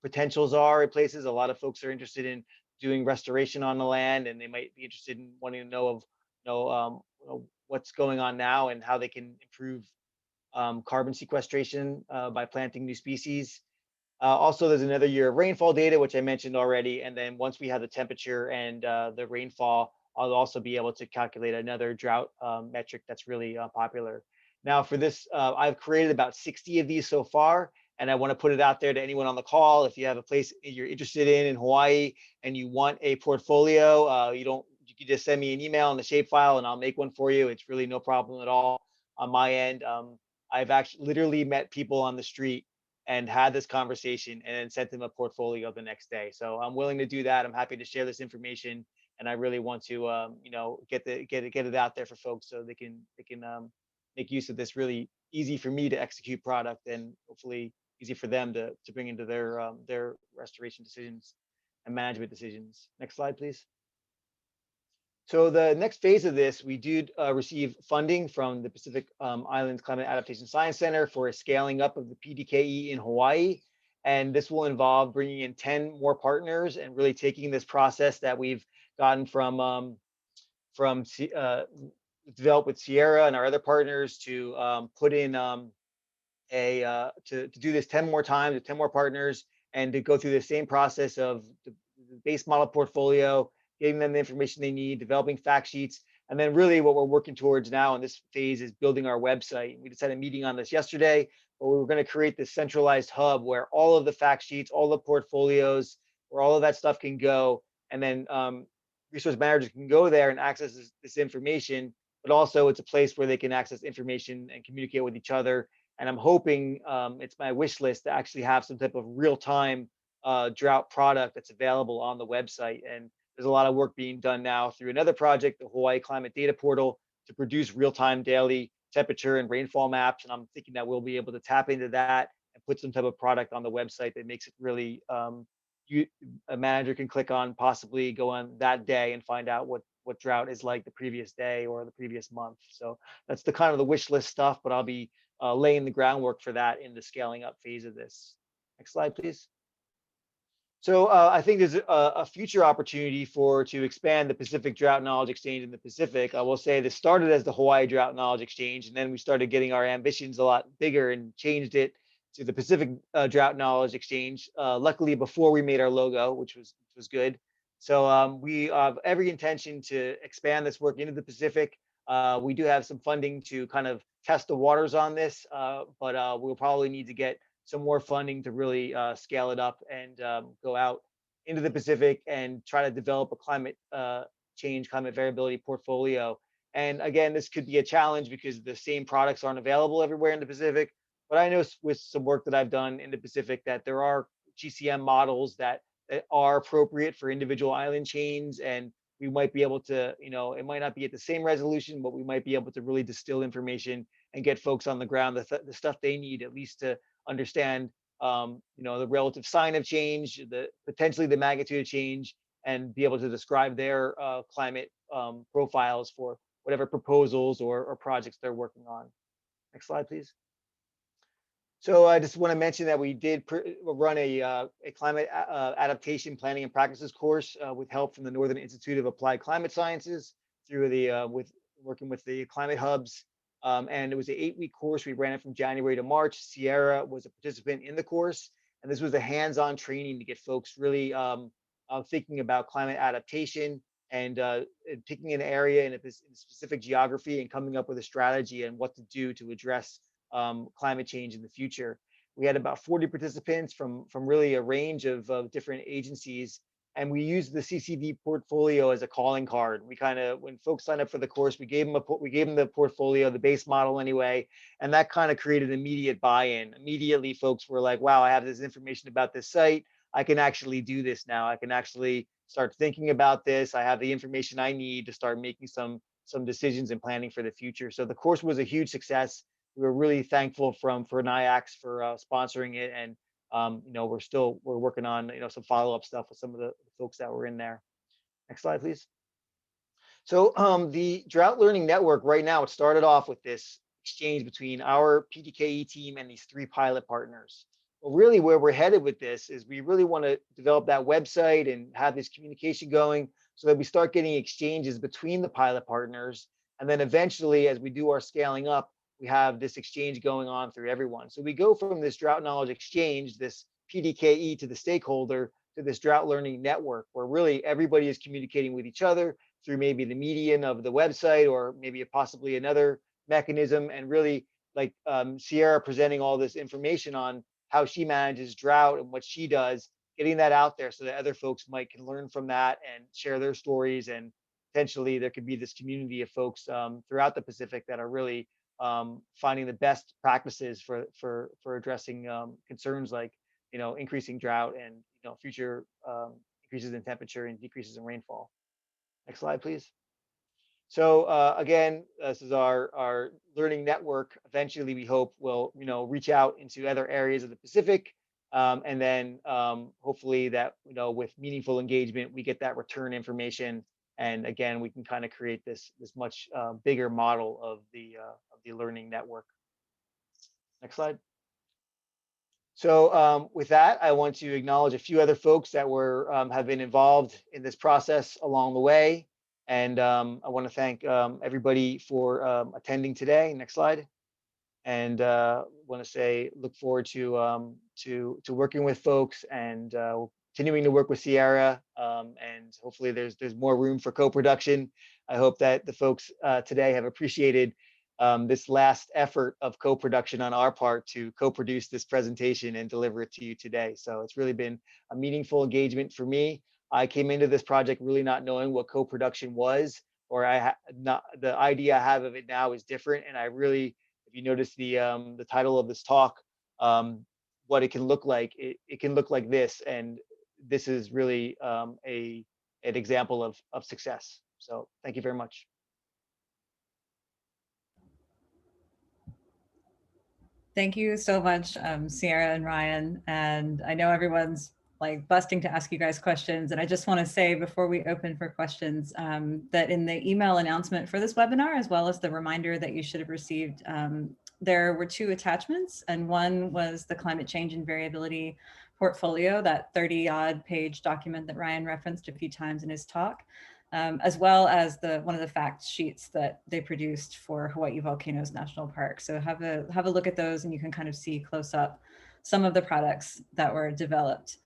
potentials are in places. A lot of folks are interested in doing restoration on the land, and they might be interested in wanting to know of what's going on now and how they can improve carbon sequestration by planting new species. Also, there's another year of rainfall data, which I mentioned already. And then once we have the temperature and the rainfall, I'll also be able to calculate another drought metric that's really popular. Now for this, I've created about 60 of these so far, and I want to put it out there to anyone on the call. If you have a place you're interested in Hawaii and you want a portfolio, you can just send me an email on the shapefile and I'll make one for you. It's really no problem at all on my end. I've actually literally met people on the street and had this conversation and then sent them a portfolio the next day. So I'm willing to do that. I'm happy to share this information, and I really want to get it out there for folks so they can make use of this really easy for me to execute product, and hopefully easy for them to bring into their restoration decisions and management decisions. Next slide, please. So the next phase of this, we did receive funding from the Pacific Islands Climate Adaptation Science Center for a scaling up of the PDKE in Hawaii. And this will involve bringing in 10 more partners and really taking this process that we've gotten from developed with Sierra and our other partners to put in to do this 10 more times with 10 more partners, and to go through the same process of the base model portfolio, giving them the information they need, developing fact sheets. And then really what we're working towards now in this phase is building our website. We just had a meeting on this yesterday, but we were going to create this centralized hub where all of the fact sheets, all the portfolios, where all of that stuff can go. And then resource managers can go there and access this information, but also it's a place where they can access information and communicate with each other. And I'm hoping, it's my wish list to actually have some type of real-time drought product that's available on the website. And there's a lot of work being done now through another project, the Hawaii Climate Data Portal, to produce real-time daily temperature and rainfall maps. And I'm thinking that we'll be able to tap into that and put some type of product on the website that makes it really, a manager can click on, possibly go on that day and find out what drought is like the previous day or the previous month. So that's the kind of the wish list stuff, but I'll be laying the groundwork for that in the scaling up phase of this. Next slide, please. So I think there's a future opportunity to expand the Pacific Drought Knowledge Exchange in the Pacific. I will say this started as the Hawaii Drought Knowledge Exchange, and then we started getting our ambitions a lot bigger and changed it to the Pacific Drought Knowledge Exchange. Luckily, before we made our logo, which was good. So we have every intention to expand this work into the Pacific. We do have some funding to kind of test the waters on this, but we'll probably need to get some more funding to really scale it up and go out into the Pacific and try to develop a climate change, climate variability portfolio. And again, this could be a challenge because the same products aren't available everywhere in the Pacific. But I know with some work that I've done in the Pacific that there are GCM models that are appropriate for individual island chains, and we might be able to, it might not be at the same resolution, but we might be able to really distill information and get folks on the ground the stuff they need, at least to understand, the relative sign of change, potentially the magnitude of change, and be able to describe their climate profiles for whatever proposals or projects they're working on. Next slide, please. So I just want to mention that we did run a climate adaptation planning and practices course with help from the Northern Institute of Applied Climate Sciences through working with the climate hubs. And it was an 8-week course. We ran it from January to March. Sierra was a participant in the course. And this was a hands-on training to get folks really thinking about climate adaptation and picking an area in a specific geography and coming up with a strategy and what to do to address climate change in the future. We had about 40 participants from really a range of different agencies. And we used the CCD portfolio as a calling card. We when folks signed up for the course, we gave them the portfolio, the base model anyway, and that kind of created immediate buy-in. Immediately, folks were like, "Wow, I have this information about this site. I can actually do this now. I can actually start thinking about this. I have the information I need to start making some decisions and planning for the future." So the course was a huge success. We were really thankful for NIACS for sponsoring it, and we're working on some follow-up stuff with some of the folks that were in there. Next slide, please. So the Drought Learning Network right now, it started off with this exchange between our PDKE team and these 3 pilot partners. Well, really where we're headed with this is we really want to develop that website and have this communication going so that we start getting exchanges between the pilot partners. And then eventually, as we do our scaling up, we have this exchange going on through everyone. So we go from this drought knowledge exchange, this PDKE to the stakeholder, to this drought learning network, where really everybody is communicating with each other through maybe the median of the website or maybe possibly another mechanism. And really like Sierra presenting all this information on how she manages drought and what she does, getting that out there so that other folks can learn from that and share their stories. And potentially there could be this community of folks throughout the Pacific that are really finding the best practices for addressing concerns like, increasing drought and, future increases in temperature and decreases in rainfall. Next slide, please. So again, this is our learning network. Eventually, we hope will reach out into other areas of the Pacific, and then hopefully that with meaningful engagement, we get that return information, and again, we can kind of create this much bigger model of the learning network. Next slide. So with that, I want to acknowledge a few other folks that have been involved in this process along the way. And I want to thank everybody for attending today. Next slide. And want to say, look forward to working with folks and continuing to work with Sierra. And hopefully there's more room for co-production. I hope that the folks today have appreciated this last effort of co-production on our part to co-produce this presentation and deliver it to you today. So it's really been a meaningful engagement for me. I came into this project really not knowing what co-production was, or the idea I have of it now is different. And I really, if you notice the title of this talk, what it can look like, it can look like this, and this is really an example of success. So thank you very much. Thank you so much, Sierra and Ryan. And I know everyone's like busting to ask you guys questions. And I just want to say before we open for questions that in the email announcement for this webinar, as well as the reminder that you should have received, there were 2 attachments, and one was the climate change and variability portfolio, that 30-odd page document that Ryan referenced a few times in his talk, as well as one of the fact sheets that they produced for Hawaiʻi Volcanoes National Park. So have a look at those, and you can kind of see close up some of the products that were developed.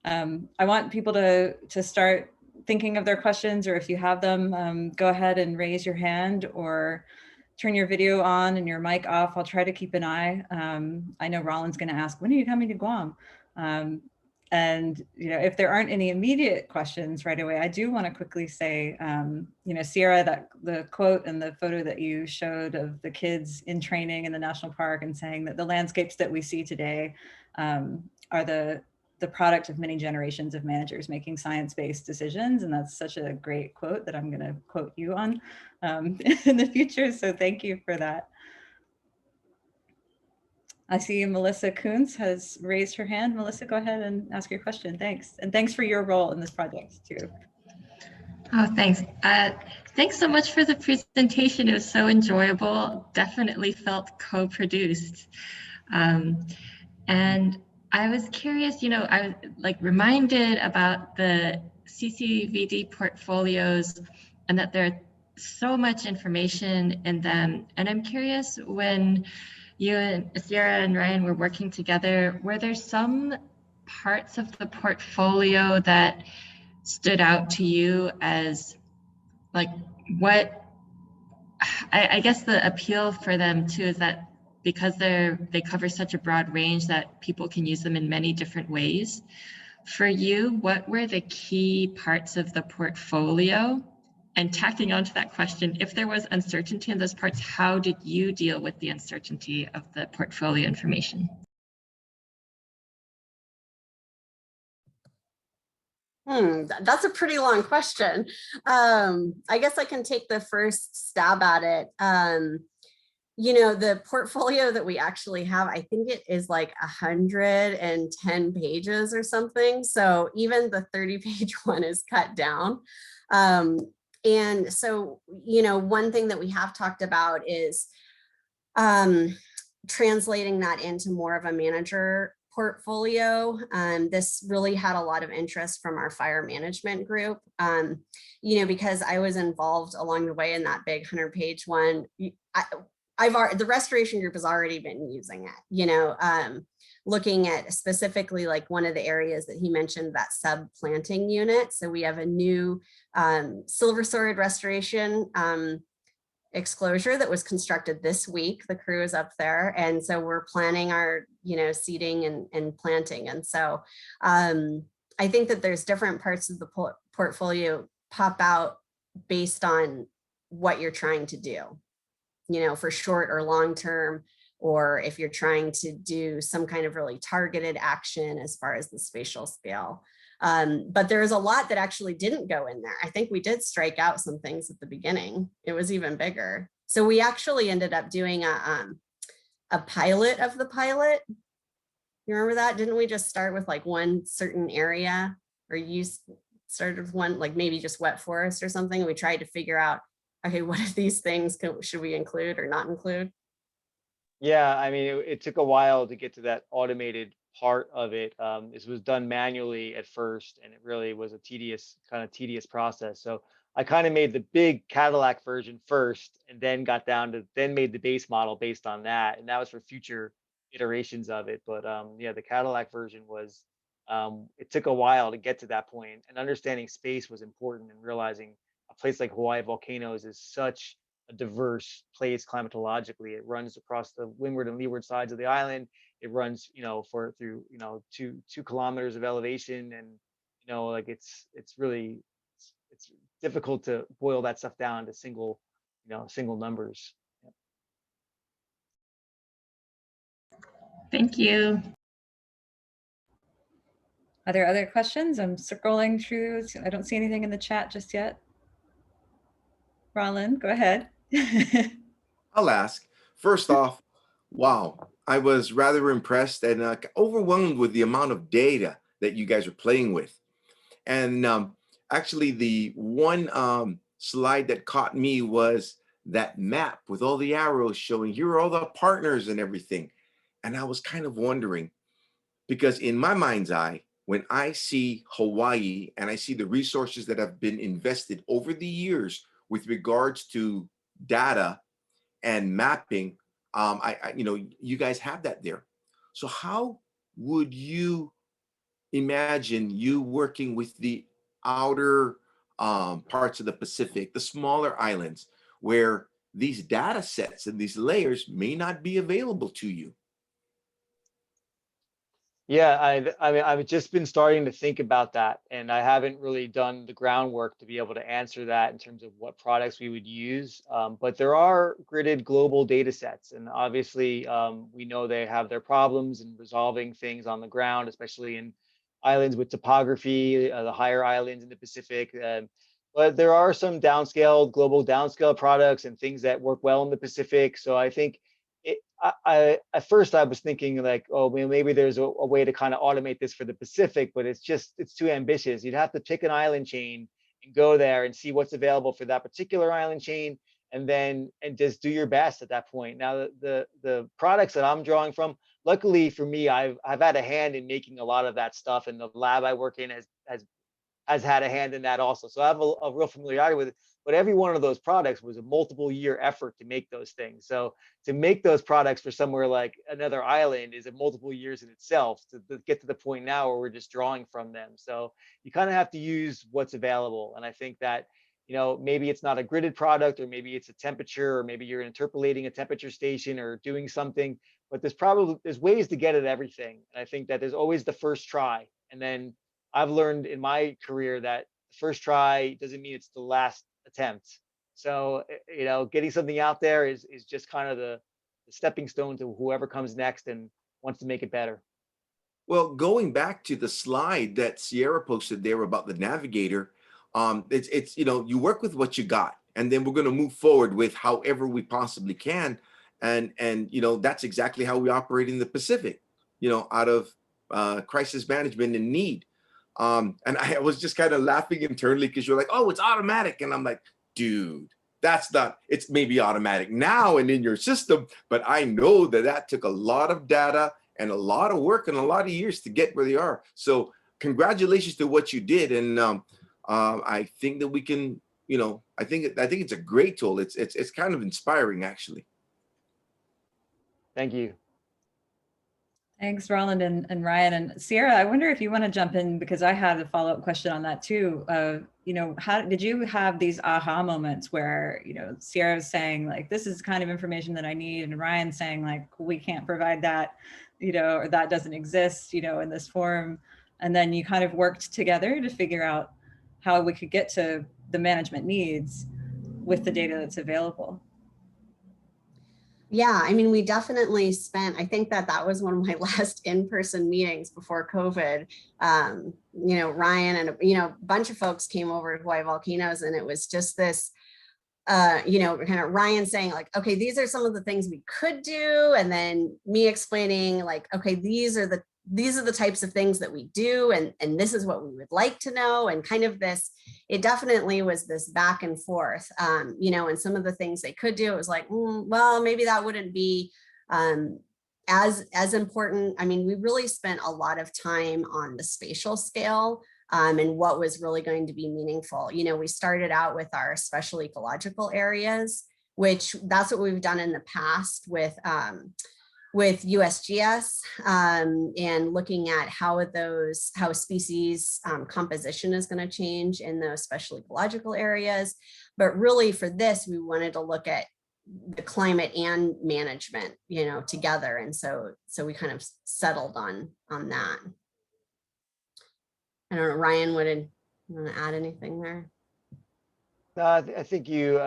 I want people to start thinking of their questions, or if you have them, go ahead and raise your hand or turn your video on and your mic off. I'll try to keep an eye. I know Roland's going to ask, when are you coming to Guam? And if there aren't any immediate questions right away, I do want to quickly say, Sierra, that the quote and the photo that you showed of the kids in training in the national park and saying that the landscapes that we see today are the product of many generations of managers making science-based decisions. And that's such a great quote that I'm going to quote you on in the future. So thank you for that. I see Melissa Kuntz has raised her hand. Melissa, go ahead and ask your question. Thanks. And thanks for your role in this project too. Oh, thanks. Thanks so much for the presentation. It was so enjoyable. Definitely felt co-produced. And I was curious, I was reminded about the CCVD portfolios and that there's so much information in them. And I'm curious, when you and Sierra and Ryan were working together, were there some parts of the portfolio that stood out to you as what, I guess the appeal for them too is that because they cover such a broad range that people can use them in many different ways. For you, what were the key parts of the portfolio? And tacking onto that question, if there was uncertainty in those parts, how did you deal with the uncertainty of the portfolio information? That's a pretty long question. I guess I can take the first stab at it. The portfolio that we actually have, I think it is like 110 pages or something. So even the 30-page one is cut down. And so, one thing that we have talked about is translating that into more of a manager portfolio. This really had a lot of interest from our fire management group, you know, because I was involved along the way in that big 100-page one. The restoration group has already been using it, you know, looking at specifically like one of the areas that he mentioned, that sub-planting unit. So we have a new silver sword restoration exclosure that was constructed this week. The crew is up there. And so we're planning our, you know, seeding and planting. And so I think that there's different parts of the portfolio pop out based on what you're trying to do, you know, for short or long term, or if you're trying to do some kind of really targeted action as far as the spatial scale. But there's a lot that actually didn't go in there. I think we did strike out some things at the beginning. It was even bigger. So we actually ended up doing a pilot of the pilot. You remember that? Didn't we just start with like one certain area, or you started with one, like maybe just wet forest or something? We tried to figure out, okay, what of these things should we include or not include? Yeah, I mean, it took a while to get to that automated part of it. This was done manually at first, and it really was a tedious process. So I kind of made the big Cadillac version first, and then then made the base model based on that, and that was for future iterations of it. But yeah, the Cadillac version was, it took a while to get to that point, and understanding space was important, and realizing a place like Hawaiʻi Volcanoes is such a diverse place climatologically. It runs across the windward and leeward sides of the island. It runs, you know, through, you know, two kilometers of elevation, and you know, like it's really it's difficult to boil that stuff down to single numbers. Yeah. Thank you. Are there other questions? I'm scrolling through. I don't see anything in the chat just yet. Roland, go ahead. I'll ask. First off, wow, I was rather impressed and overwhelmed with the amount of data that you guys are playing with. And actually, the one slide that caught me was that map with all the arrows showing here are all the partners and everything. And I was kind of wondering, because in my mind's eye, when I see Hawaii and I see the resources that have been invested over the years with regards to data and mapping, you know, you guys have that there. So how would you imagine you working with the outer parts of the Pacific, the smaller islands, where these data sets and these layers may not be available to you? Yeah, I mean, I've just been starting to think about that, and I haven't really done the groundwork to be able to answer that in terms of what products we would use. But there are gridded global data sets, and obviously we know they have their problems in resolving things on the ground, especially in islands with topography, the higher islands in the Pacific. But there are some global downscale products and things that work well in the Pacific. So I think at first I was thinking like, oh, maybe there's a way to kind of automate this for the Pacific, but it's too ambitious. You'd have to pick an island chain and go there and see what's available for that particular island chain, and just do your best at that point. Now the products that I'm drawing from, luckily for me, I've had a hand in making a lot of that stuff, and the lab I work in has had a hand in that also. So I have a real familiarity with it. But every one of those products was a multiple year effort to make those things. So to make those products for somewhere like another island is a multiple years in itself to get to the point now where we're just drawing from them. So you kind of have to use what's available. And I think that, you know, maybe it's not a gridded product, or maybe it's a temperature, or maybe you're interpolating a temperature station or doing something, but there's ways to get at everything. And I think that there's always the first try. And then I've learned in my career that the first try doesn't mean it's the last attempt. So, you know, getting something out there is just kind of the stepping stone to whoever comes next and wants to make it better. Well, going back to the slide that Sierra posted there about the navigator, it's you know, you work with what you got, and then we're going to move forward with however we possibly can. And you know, that's exactly how we operate in the Pacific, you know, out of crisis management and need. And I was just kind of laughing internally because you're like, oh, it's automatic. And I'm like, dude, that's not, it's maybe automatic now and in your system, but I know that took a lot of data and a lot of work and a lot of years to get where they are. So congratulations to what you did. And I think that we can, I think it's a great tool. It's kind of inspiring, actually. Thank you. Thanks, Roland and Ryan. And Sierra, I wonder if you want to jump in, because I had a follow-up question on that too. How did you have these aha moments where, Sierra was saying like, this is the kind of information that I need, and Ryan saying like, we can't provide that, or that doesn't exist, in this form. And then you kind of worked together to figure out how we could get to the management needs with the data that's available. Yeah, I mean, we definitely spent, I think that was one of my last in-person meetings before COVID. Ryan and, a bunch of folks came over to Hawaiʻi Volcanoes, and it was just this, kind of Ryan saying like, okay, these are some of the things we could do. And then me explaining like, okay, these are the types of things that we do, and this is what we would like to know, and kind of this, it definitely was this back and forth, and some of the things they could do, it was like, well, maybe that wouldn't be as important. I mean, we really spent a lot of time on the spatial scale, and what was really going to be meaningful. We started out with our special ecological areas, which that's what we've done in the past with USGS, and looking at how species composition is going to change in those special ecological areas. But really for this, we wanted to look at the climate and management, together. And so we kind of settled on that. I don't know, Ryan, you want to add anything there? No, I think you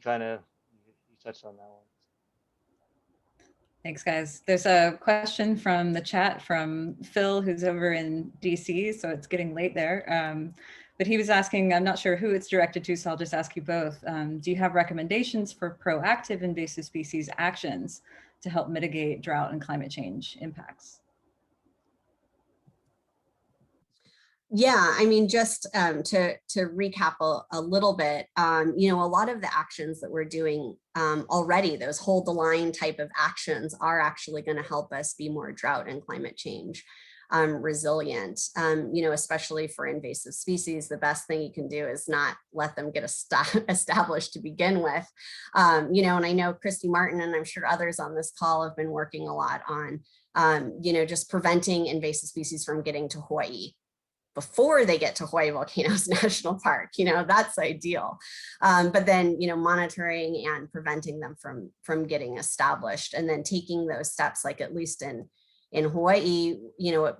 kind of touched on that one. Thanks, guys. There's a question from the chat from Phil, who's over in DC, so it's getting late there. But he was asking, I'm not sure who it's directed to, so I'll just ask you both. Do you have recommendations for proactive invasive species actions to help mitigate drought and climate change impacts? Yeah, I mean, just to recap a little bit, a lot of the actions that we're doing already, those hold the line type of actions, are actually going to help us be more drought and climate change resilient. Especially for invasive species, the best thing you can do is not let them get established to begin with. And I know Christy Martin, and I'm sure others on this call, have been working a lot on, just preventing invasive species from getting to Hawaii before they get to Hawaiʻi Volcanoes National Park. That's ideal. But then, monitoring and preventing them from getting established, and then taking those steps, like at least in Hawaii,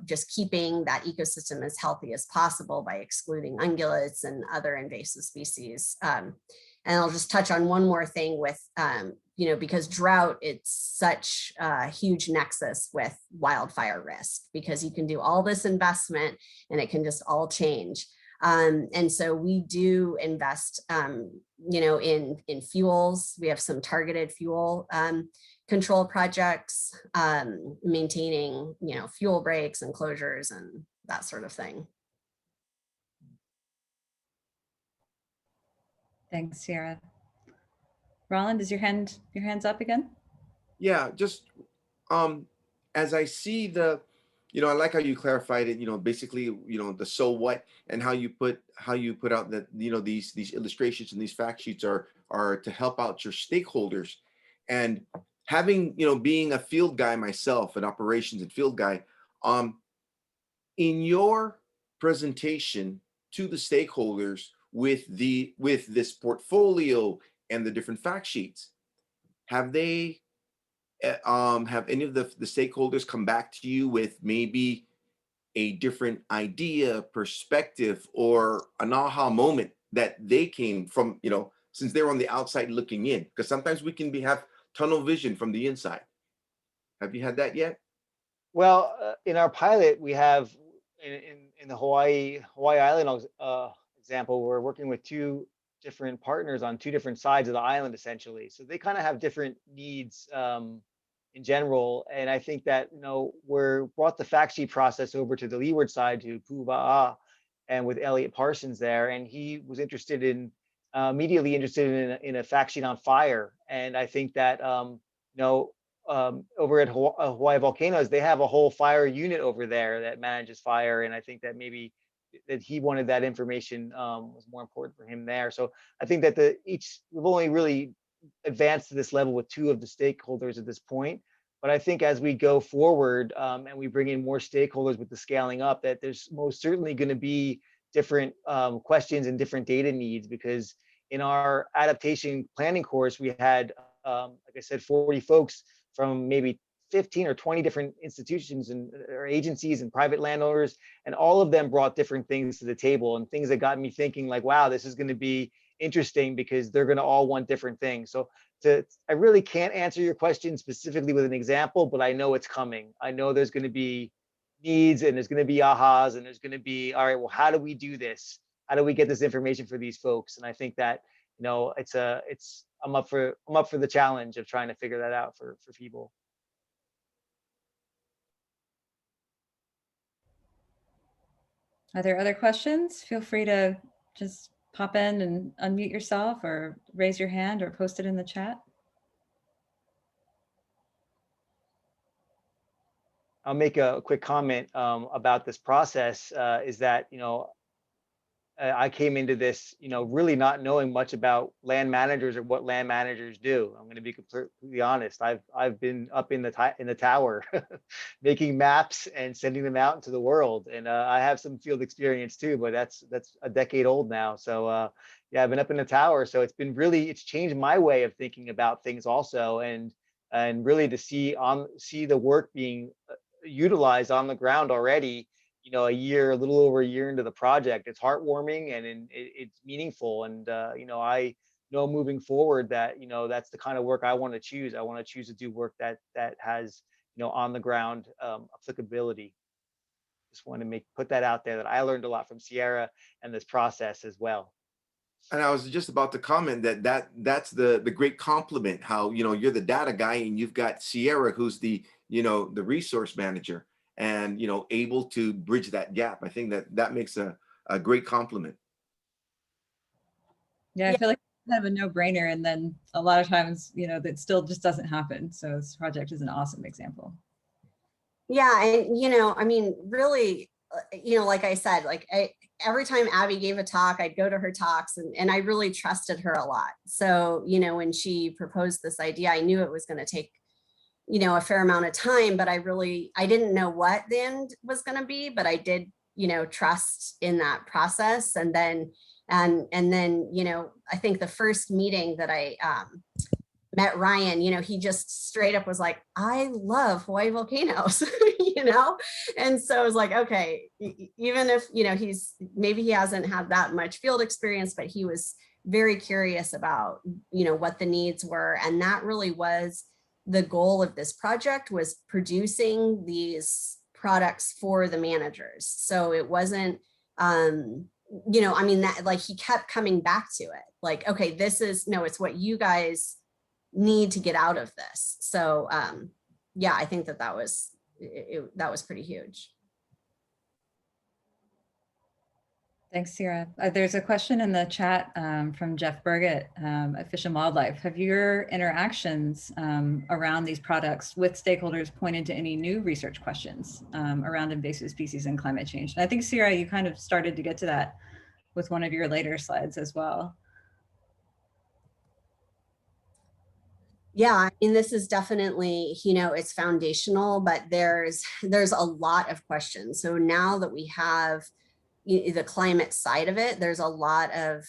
just keeping that ecosystem as healthy as possible by excluding ungulates and other invasive species. And I'll just touch on one more thing with, because drought, it's such a huge nexus with wildfire risk, because you can do all this investment and it can just all change. And so we do invest, in fuels. We have some targeted fuel control projects, maintaining, fuel breaks and closures and that sort of thing. Thanks, Sierra. Roland, is your hands up again? Yeah, just as I see I like how you clarified it, basically, the so what, and how you put out that, these illustrations and these fact sheets are to help out your stakeholders. And having, being a field guy myself, an operations and field guy, in your presentation to the stakeholders with this portfolio and the different fact sheets, have any of the stakeholders come back to you with maybe a different idea, perspective, or an aha moment that they came from, since they're on the outside looking in? Because sometimes we can have tunnel vision from the inside. Have you had that yet? Well, in our pilot, we have in the Hawaii Island example, we're working with two different partners on two different sides of the island, essentially. So they kind of have different needs in general. And I think that, we're brought the fact sheet process over to the leeward side, to Pu'uwa'a, and with Elliot Parsons there. And he was immediately interested in a fact sheet on fire. And I think that, over at Hawaiʻi Volcanoes, they have a whole fire unit over there that manages fire. And I think that maybe that he wanted that information was more important for him there. So I think that we've only really advanced to this level with 2 of the stakeholders at this point. But I think as we go forward and we bring in more stakeholders with the scaling up, that there's most certainly going to be different questions and different data needs, because in our adaptation planning course, we had, like I said, 40 folks from maybe 15 or 20 different institutions or agencies and private landowners, and all of them brought different things to the table, and things that got me thinking like, wow, this is going to be interesting, because they're going to all want different things. So I really can't answer your question specifically with an example, but I know it's coming. I know there's going to be needs, and there's going to be ahas, and there's going to be, all right, well, how do we do this? How do we get this information for these folks? And I think that, you know, I'm up for the challenge of trying to figure that out for people. Are there other questions? Feel free to just pop in and unmute yourself, or raise your hand, or post it in the chat. I'll make a quick comment about this process, is that, you know, I came into this, you know, really not knowing much about land managers or what land managers do. I'm going to be completely honest. I've been up in the tower making maps and sending them out into the world, and I have some field experience too, but that's a decade old now. So yeah, I've been up in the tower, so it's changed my way of thinking about things also, and really to see the work being utilized on the ground already, you know, a little over a year into the project. It's heartwarming, and it's meaningful. And you know, I know moving forward that, you know, that's the kind of work I want to choose. I want to choose to do work that has, you know, on the ground applicability. Just want to put that out there, that I learned a lot from Sierra and this process as well. And I was just about to comment that's the great compliment, how, you know, you're the data guy and you've got Sierra, who's the, you know, the resource manager, and, you know, able to bridge that gap. I think that makes a great compliment. Yeah, I feel like it's kind of a no-brainer, and then a lot of times, you know, that still just doesn't happen. So this project is an awesome example. Yeah, and you know, I mean, really, you know, like I said, like every time Abby gave a talk, I'd go to her talks, and I really trusted her a lot. So, you know, when she proposed this idea, I knew it was going to take, you know, a fair amount of time, but I didn't know what the end was going to be, but I did, you know, trust in that process. And then, you know, I think the first meeting that I met Ryan, you know, he just straight up was like, I love Hawaiʻi volcanoes, you know? And so I was like, okay, even if, you know, maybe he hasn't had that much field experience, but he was very curious about, you know, what the needs were. And that really was the goal of this project, was producing these products for the managers. So it wasn't, you know, I mean, that, like, he kept coming back to it. Like, okay, it's what you guys need to get out of this. So yeah, I think that was pretty huge. Thanks, Sierra. There's a question in the chat from Jeff Burgett at Fish and Wildlife. Have your interactions around these products with stakeholders pointed to any new research questions around invasive species and climate change? And I think, Sierra, you kind of started to get to that with one of your later slides as well. Yeah, I mean, this is definitely, you know, it's foundational, but there's a lot of questions. So now that we have the climate side of it, there's a lot of,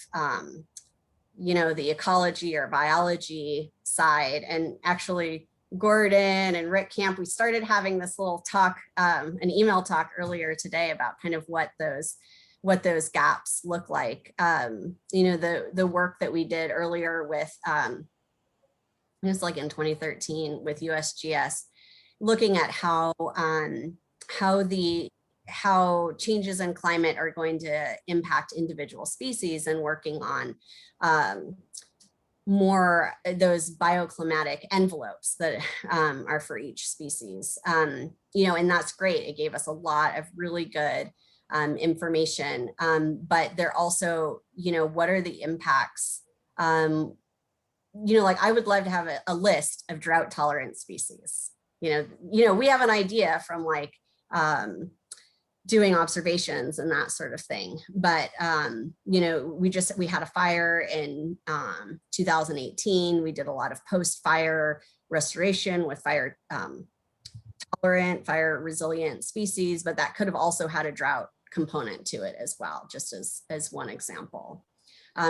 you know, the ecology or biology side. And actually, Gordon and Rick Camp, we started having this little talk, an email talk earlier today about kind of what those gaps look like. You know, the work that we did earlier with, it was like in 2013 with USGS, looking at how changes in climate are going to impact individual species, and working on more those bioclimatic envelopes that are for each species. You know, and that's great. It gave us a lot of really good information, but they're also, you know, what are the impacts like I would love to have a list of drought tolerant species. We have an idea from like doing observations and that sort of thing. But, we had a fire in 2018. We did a lot of post-fire restoration with fire tolerant, fire resilient species, but that could have also had a drought component to it as well, just as one example.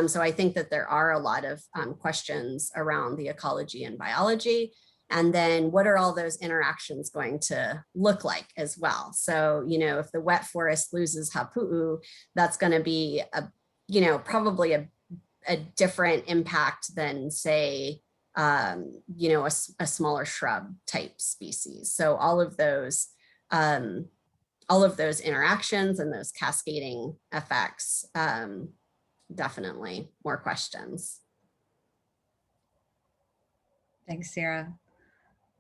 So I think that there are a lot of questions around the ecology and biology. And then what are all those interactions going to look like as well? So, if the wet forest loses hapu'u, that's going to be probably a different impact than say, a smaller shrub type species. So all of those interactions and those cascading effects, definitely more questions. Thanks, Sierra.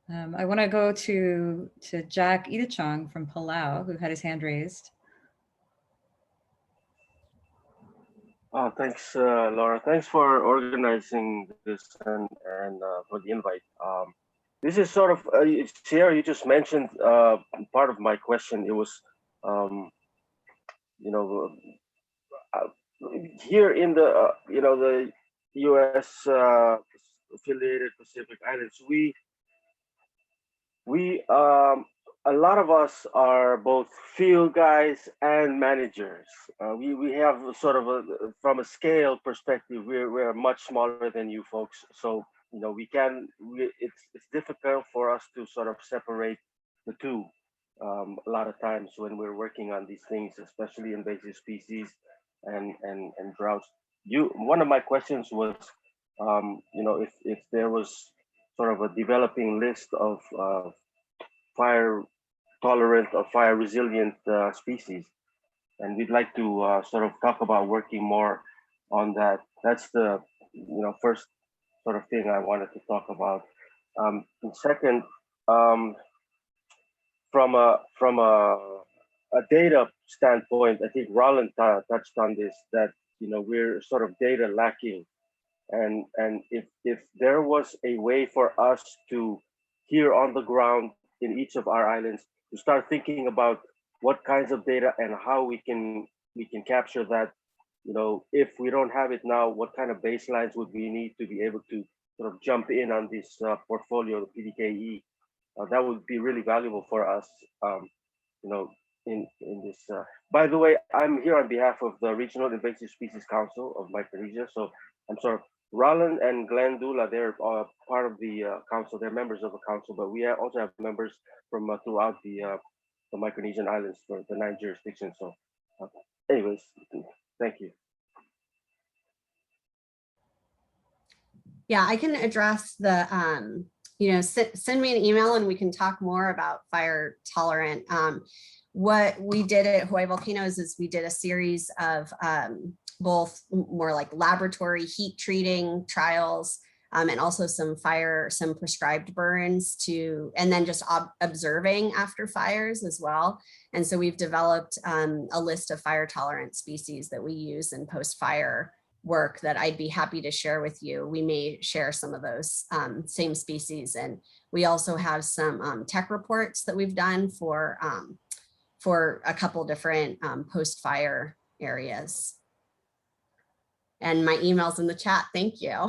I want to go to Jack Idachong from Palau, who had his hand raised. Thanks, Laura. Thanks for organizing this and for the invite. This is sort of, Sierra, you just mentioned part of my question. It was, here in the, the U.S. affiliated Pacific Islands, a lot of us are both field guys and managers. We have sort of from a scale perspective, we're much smaller than you folks. So, it's difficult for us to sort of separate the two a lot of times when we're working on these things, especially invasive species and droughts. One of my questions was, if there was sort of a developing list of fire tolerant or fire resilient species, and we'd like to sort of talk about working more on that. That's the first sort of thing I wanted to talk about. And second, from a data standpoint, I think Roland touched on this, that we're sort of data lacking, and if there was a way for us to, here on the ground in each of our islands, to start thinking about what kinds of data and how we can capture that. If we don't have it now, what kind of baselines would we need to be able to sort of jump in on this portfolio, the PDKE? That would be really valuable for us. In this. By the way, I'm here on behalf of the Regional Invasive Species Council of Micronesia. So I'm sorry, Roland and Glenn Dula, they're part of the council. They're members of the council, but we also have members from throughout the Micronesian islands for the 9 jurisdictions. So anyways, thank you. Yeah, I can address the, send me an email and we can talk more about fire tolerant. What we did at Hawaiʻi Volcanoes is we did a series of both more like laboratory heat treating trials and also some prescribed burns and then just observing after fires as well. And so we've developed a list of fire tolerant species that we use in post-fire work that I'd be happy to share with you. We may share some of those same species. And we also have some tech reports that we've done for a couple different post-fire areas. And my email's in the chat, thank you.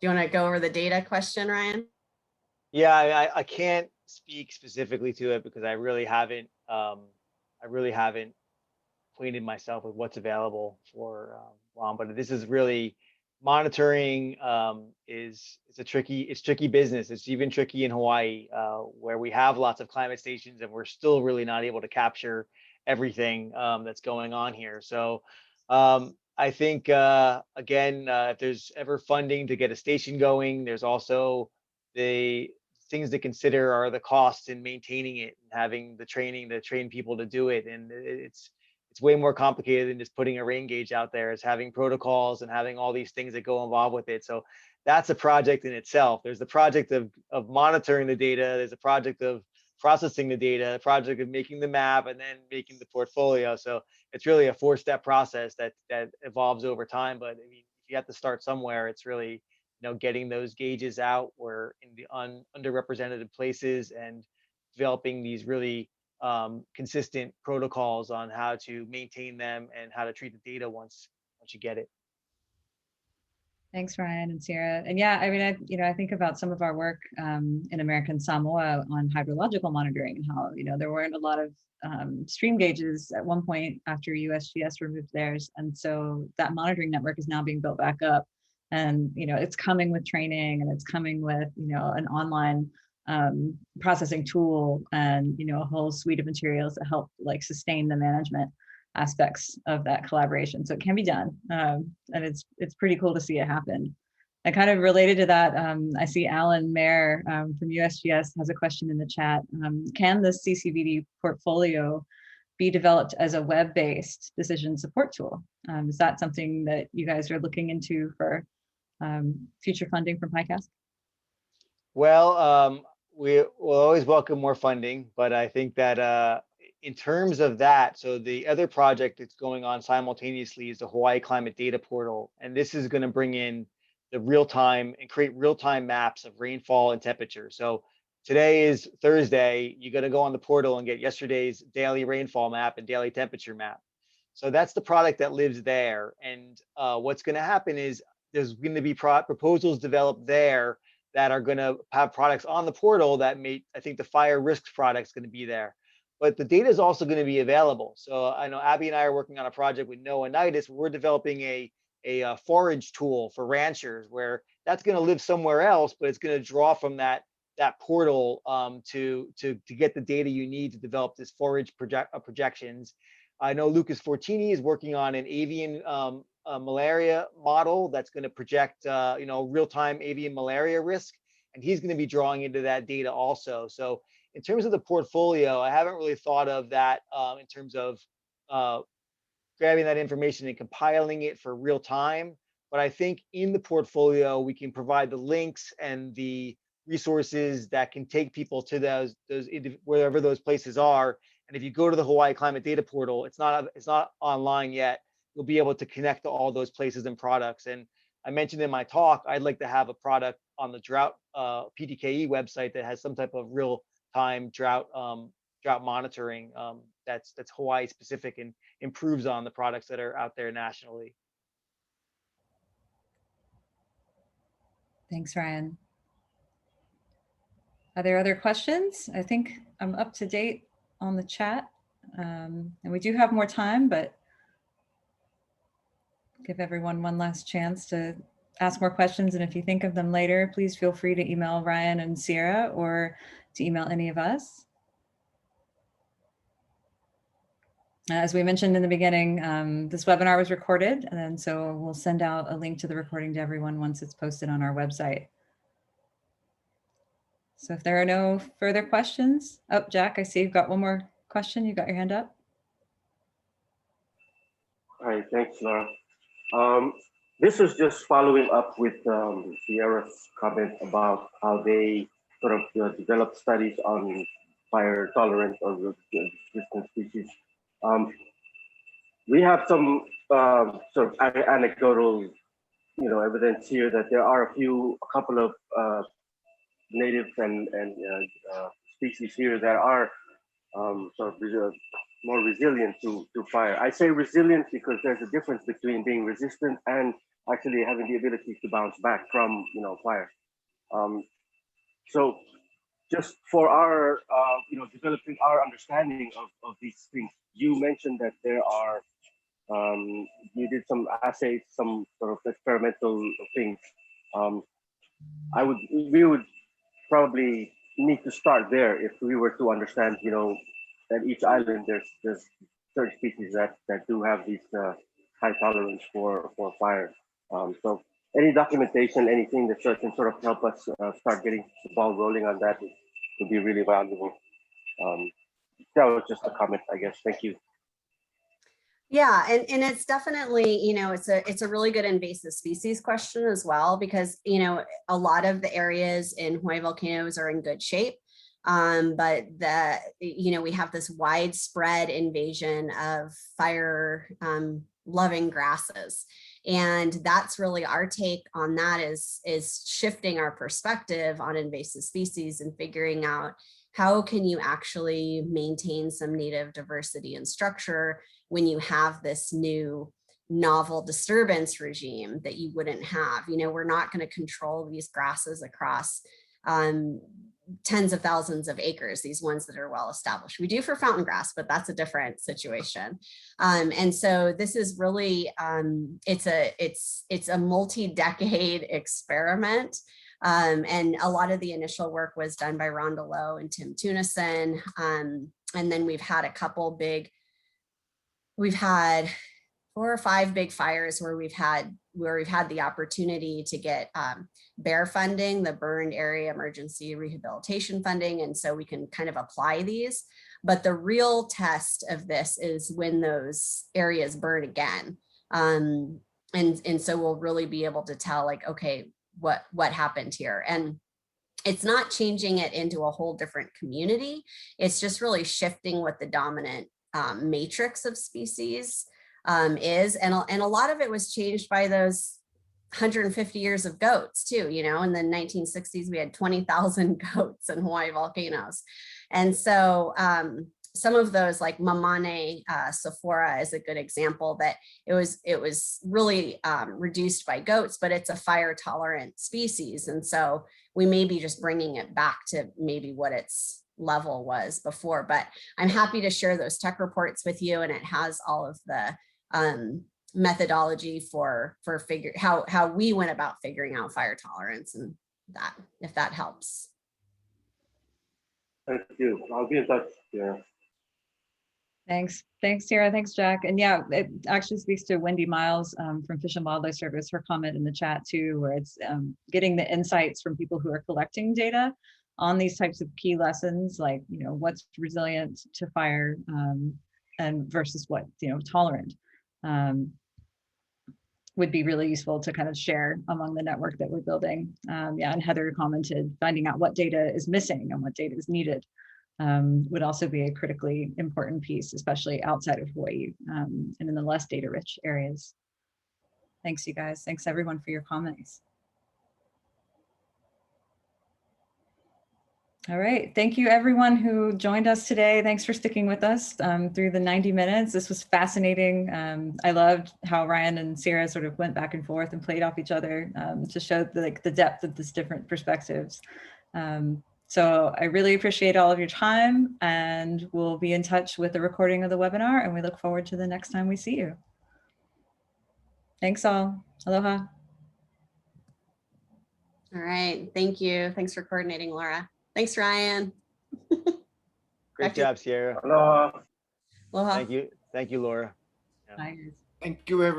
Do you want to go over the data question, Ryan? Yeah, I can't speak specifically to it because I really haven't acquainted myself with what's available for WAM, but this is really monitoring it's tricky business. It's even tricky in Hawaii where we have lots of climate stations and we're still really not able to capture everything that's going on here. So I think again, if there's ever funding to get a station going, there's also the things to consider are the costs in maintaining it and having the training to train people to do it. And it's way more complicated than just putting a rain gauge out there. It's having protocols and having all these things that go involved with it. So that's a project in itself. There's the project of monitoring the data. There's a project of processing the data, the project of making the map, and then making the portfolio. So it's really a 4-step process that evolves over time. But I mean, if you have to start somewhere, it's really, getting those gauges out where in the underrepresented places and developing these really consistent protocols on how to maintain them and how to treat the data once you get it. Thanks, Ryan and Sierra. And yeah, I mean, I think about some of our work in American Samoa on hydrological monitoring and how, there weren't a lot of stream gauges at one point after USGS removed theirs. And so that monitoring network is now being built back up. And, it's coming with training, and it's coming with, an online processing tool and, a whole suite of materials that help like sustain the management aspects of that collaboration. So it can be done. And it's pretty cool to see it happen. And kind of related to that, I see Alan Mayer from USGS has a question in the chat. Can the CCVD portfolio be developed as a web-based decision support tool? Is that something that you guys are looking into for future funding from PI-CASC? Well, we will always welcome more funding, but I think that in terms of that, so the other project that's going on simultaneously is the Hawaii Climate Data Portal, and this is going to bring in the real-time and create real-time maps of rainfall and temperature. So today is Thursday, you got to go on the portal and get yesterday's daily rainfall map and daily temperature map. So that's the product that lives there. And what's going to happen is there's going to be proposals developed there that are going to have products on the portal that I think the fire risks product is going to be there. But the data is also going to be available. So I know Abby and I are working on a project with NOAA NIDIS. We're developing a forage tool for ranchers where that's going to live somewhere else, but it's going to draw from that portal to get the data you need to develop this forage projections. I know Lucas Fortini is working on an avian malaria model that's going to project real-time avian malaria risk, and he's going to be drawing into that data also. So in terms of the portfolio, I haven't really thought of that in terms of grabbing that information and compiling it for real time. But I think in the portfolio, we can provide the links and the resources that can take people to those wherever those places are. And if you go to the Hawaii Climate Data Portal, it's not online yet. You'll be able to connect to all those places and products. And I mentioned in my talk, I'd like to have a product on the drought PDKE website that has some type of real-time drought monitoring that's Hawaii specific and improves on the products that are out there nationally. Thanks, Ryan. Are there other questions? I think I'm up to date on the chat. And we do have more time, but give everyone one last chance to ask more questions. And if you think of them later, please feel free to email Ryan and Sierra or to email any of us. As we mentioned in the beginning, this webinar was recorded, and so we'll send out a link to the recording to everyone once it's posted on our website. So if there are no further questions, oh, Jack, I see you've got one more question. You got your hand up. Hi, thanks, Laura. This was just following up with Sierra's comment about how they sort of develop studies on fire tolerant or resistant species. We have some sort of anecdotal, evidence here that there are a couple of native and species here that are sort of more resilient to fire. I say resilient because there's a difference between being resistant and actually having the ability to bounce back from fire. So just for our developing our understanding of these things, you mentioned that there are you did some assays, some sort of experimental things. We would probably need to start there if we were to understand, that each island there's certain species that do have these high tolerance for fire. So any documentation, anything that can sort of help us start getting the ball rolling on that would be really valuable. That was just a comment, I guess. Thank you. Yeah, and it's definitely, it's a really good invasive species question as well, because, a lot of the areas in Hawaiʻi volcanoes are in good shape. But we have this widespread invasion of fire loving grasses. And that's really our take on that, is shifting our perspective on invasive species and figuring out how can you actually maintain some native diversity and structure when you have this new novel disturbance regime that you wouldn't have. We're not going to control these grasses across tens of thousands of acres, these ones that are well established. We do for fountain grass, but that's a different situation. And so this is really, it's a multi-decade experiment. And a lot of the initial work was done by Rhonda Lowe and Tim Tunison. And then we've had we've had 4 or 5 big fires where we've had the opportunity to get BEAR funding, the Burned Area Emergency Rehabilitation Funding. And so we can kind of apply these. But the real test of this is when those areas burn again. And so we'll really be able to tell, like, okay, what happened here. And it's not changing it into a whole different community. It's just really shifting what the dominant matrix of species is. And a lot of it was changed by those 150 years of goats too. In the 1960s, we had 20,000 goats in Hawaiʻi volcanoes. And so some of those, like Mamane Sephora is a good example, that it was really reduced by goats, but it's a fire tolerant species. And so we may be just bringing it back to maybe what its level was before. But I'm happy to share those tech reports with you, and it has all of the methodology for how we went about figuring out fire tolerance, and that, if that helps. Thank you. I'll be in touch. Yeah. Thanks, Sierra. Thanks, Jack. And yeah, it actually speaks to Wendy Miles from Fish and Wildlife Service, her comment in the chat too, where it's getting the insights from people who are collecting data on these types of key lessons, like, what's resilient to fire and versus what, tolerant, would be really useful to kind of share among the network that we're building. Yeah, and Heather commented, finding out what data is missing and what data is needed would also be a critically important piece, especially outside of Hawaii and in the less data rich areas. Thanks, you guys. Thanks everyone for your comments. All right, thank you everyone who joined us today. Thanks for sticking with us through the 90 minutes. This was fascinating. I loved how Ryan and Sierra sort of went back and forth and played off each other to show the depth of these different perspectives. So I really appreciate all of your time, and we'll be in touch with the recording of the webinar, and we look forward to the next time we see you. Thanks all. Aloha. All right, thank you. Thanks for coordinating, Laura. Thanks, Ryan. Great job, Sierra. Aloha. Aloha. Thank you, Laura. Bye. Thank you, everyone.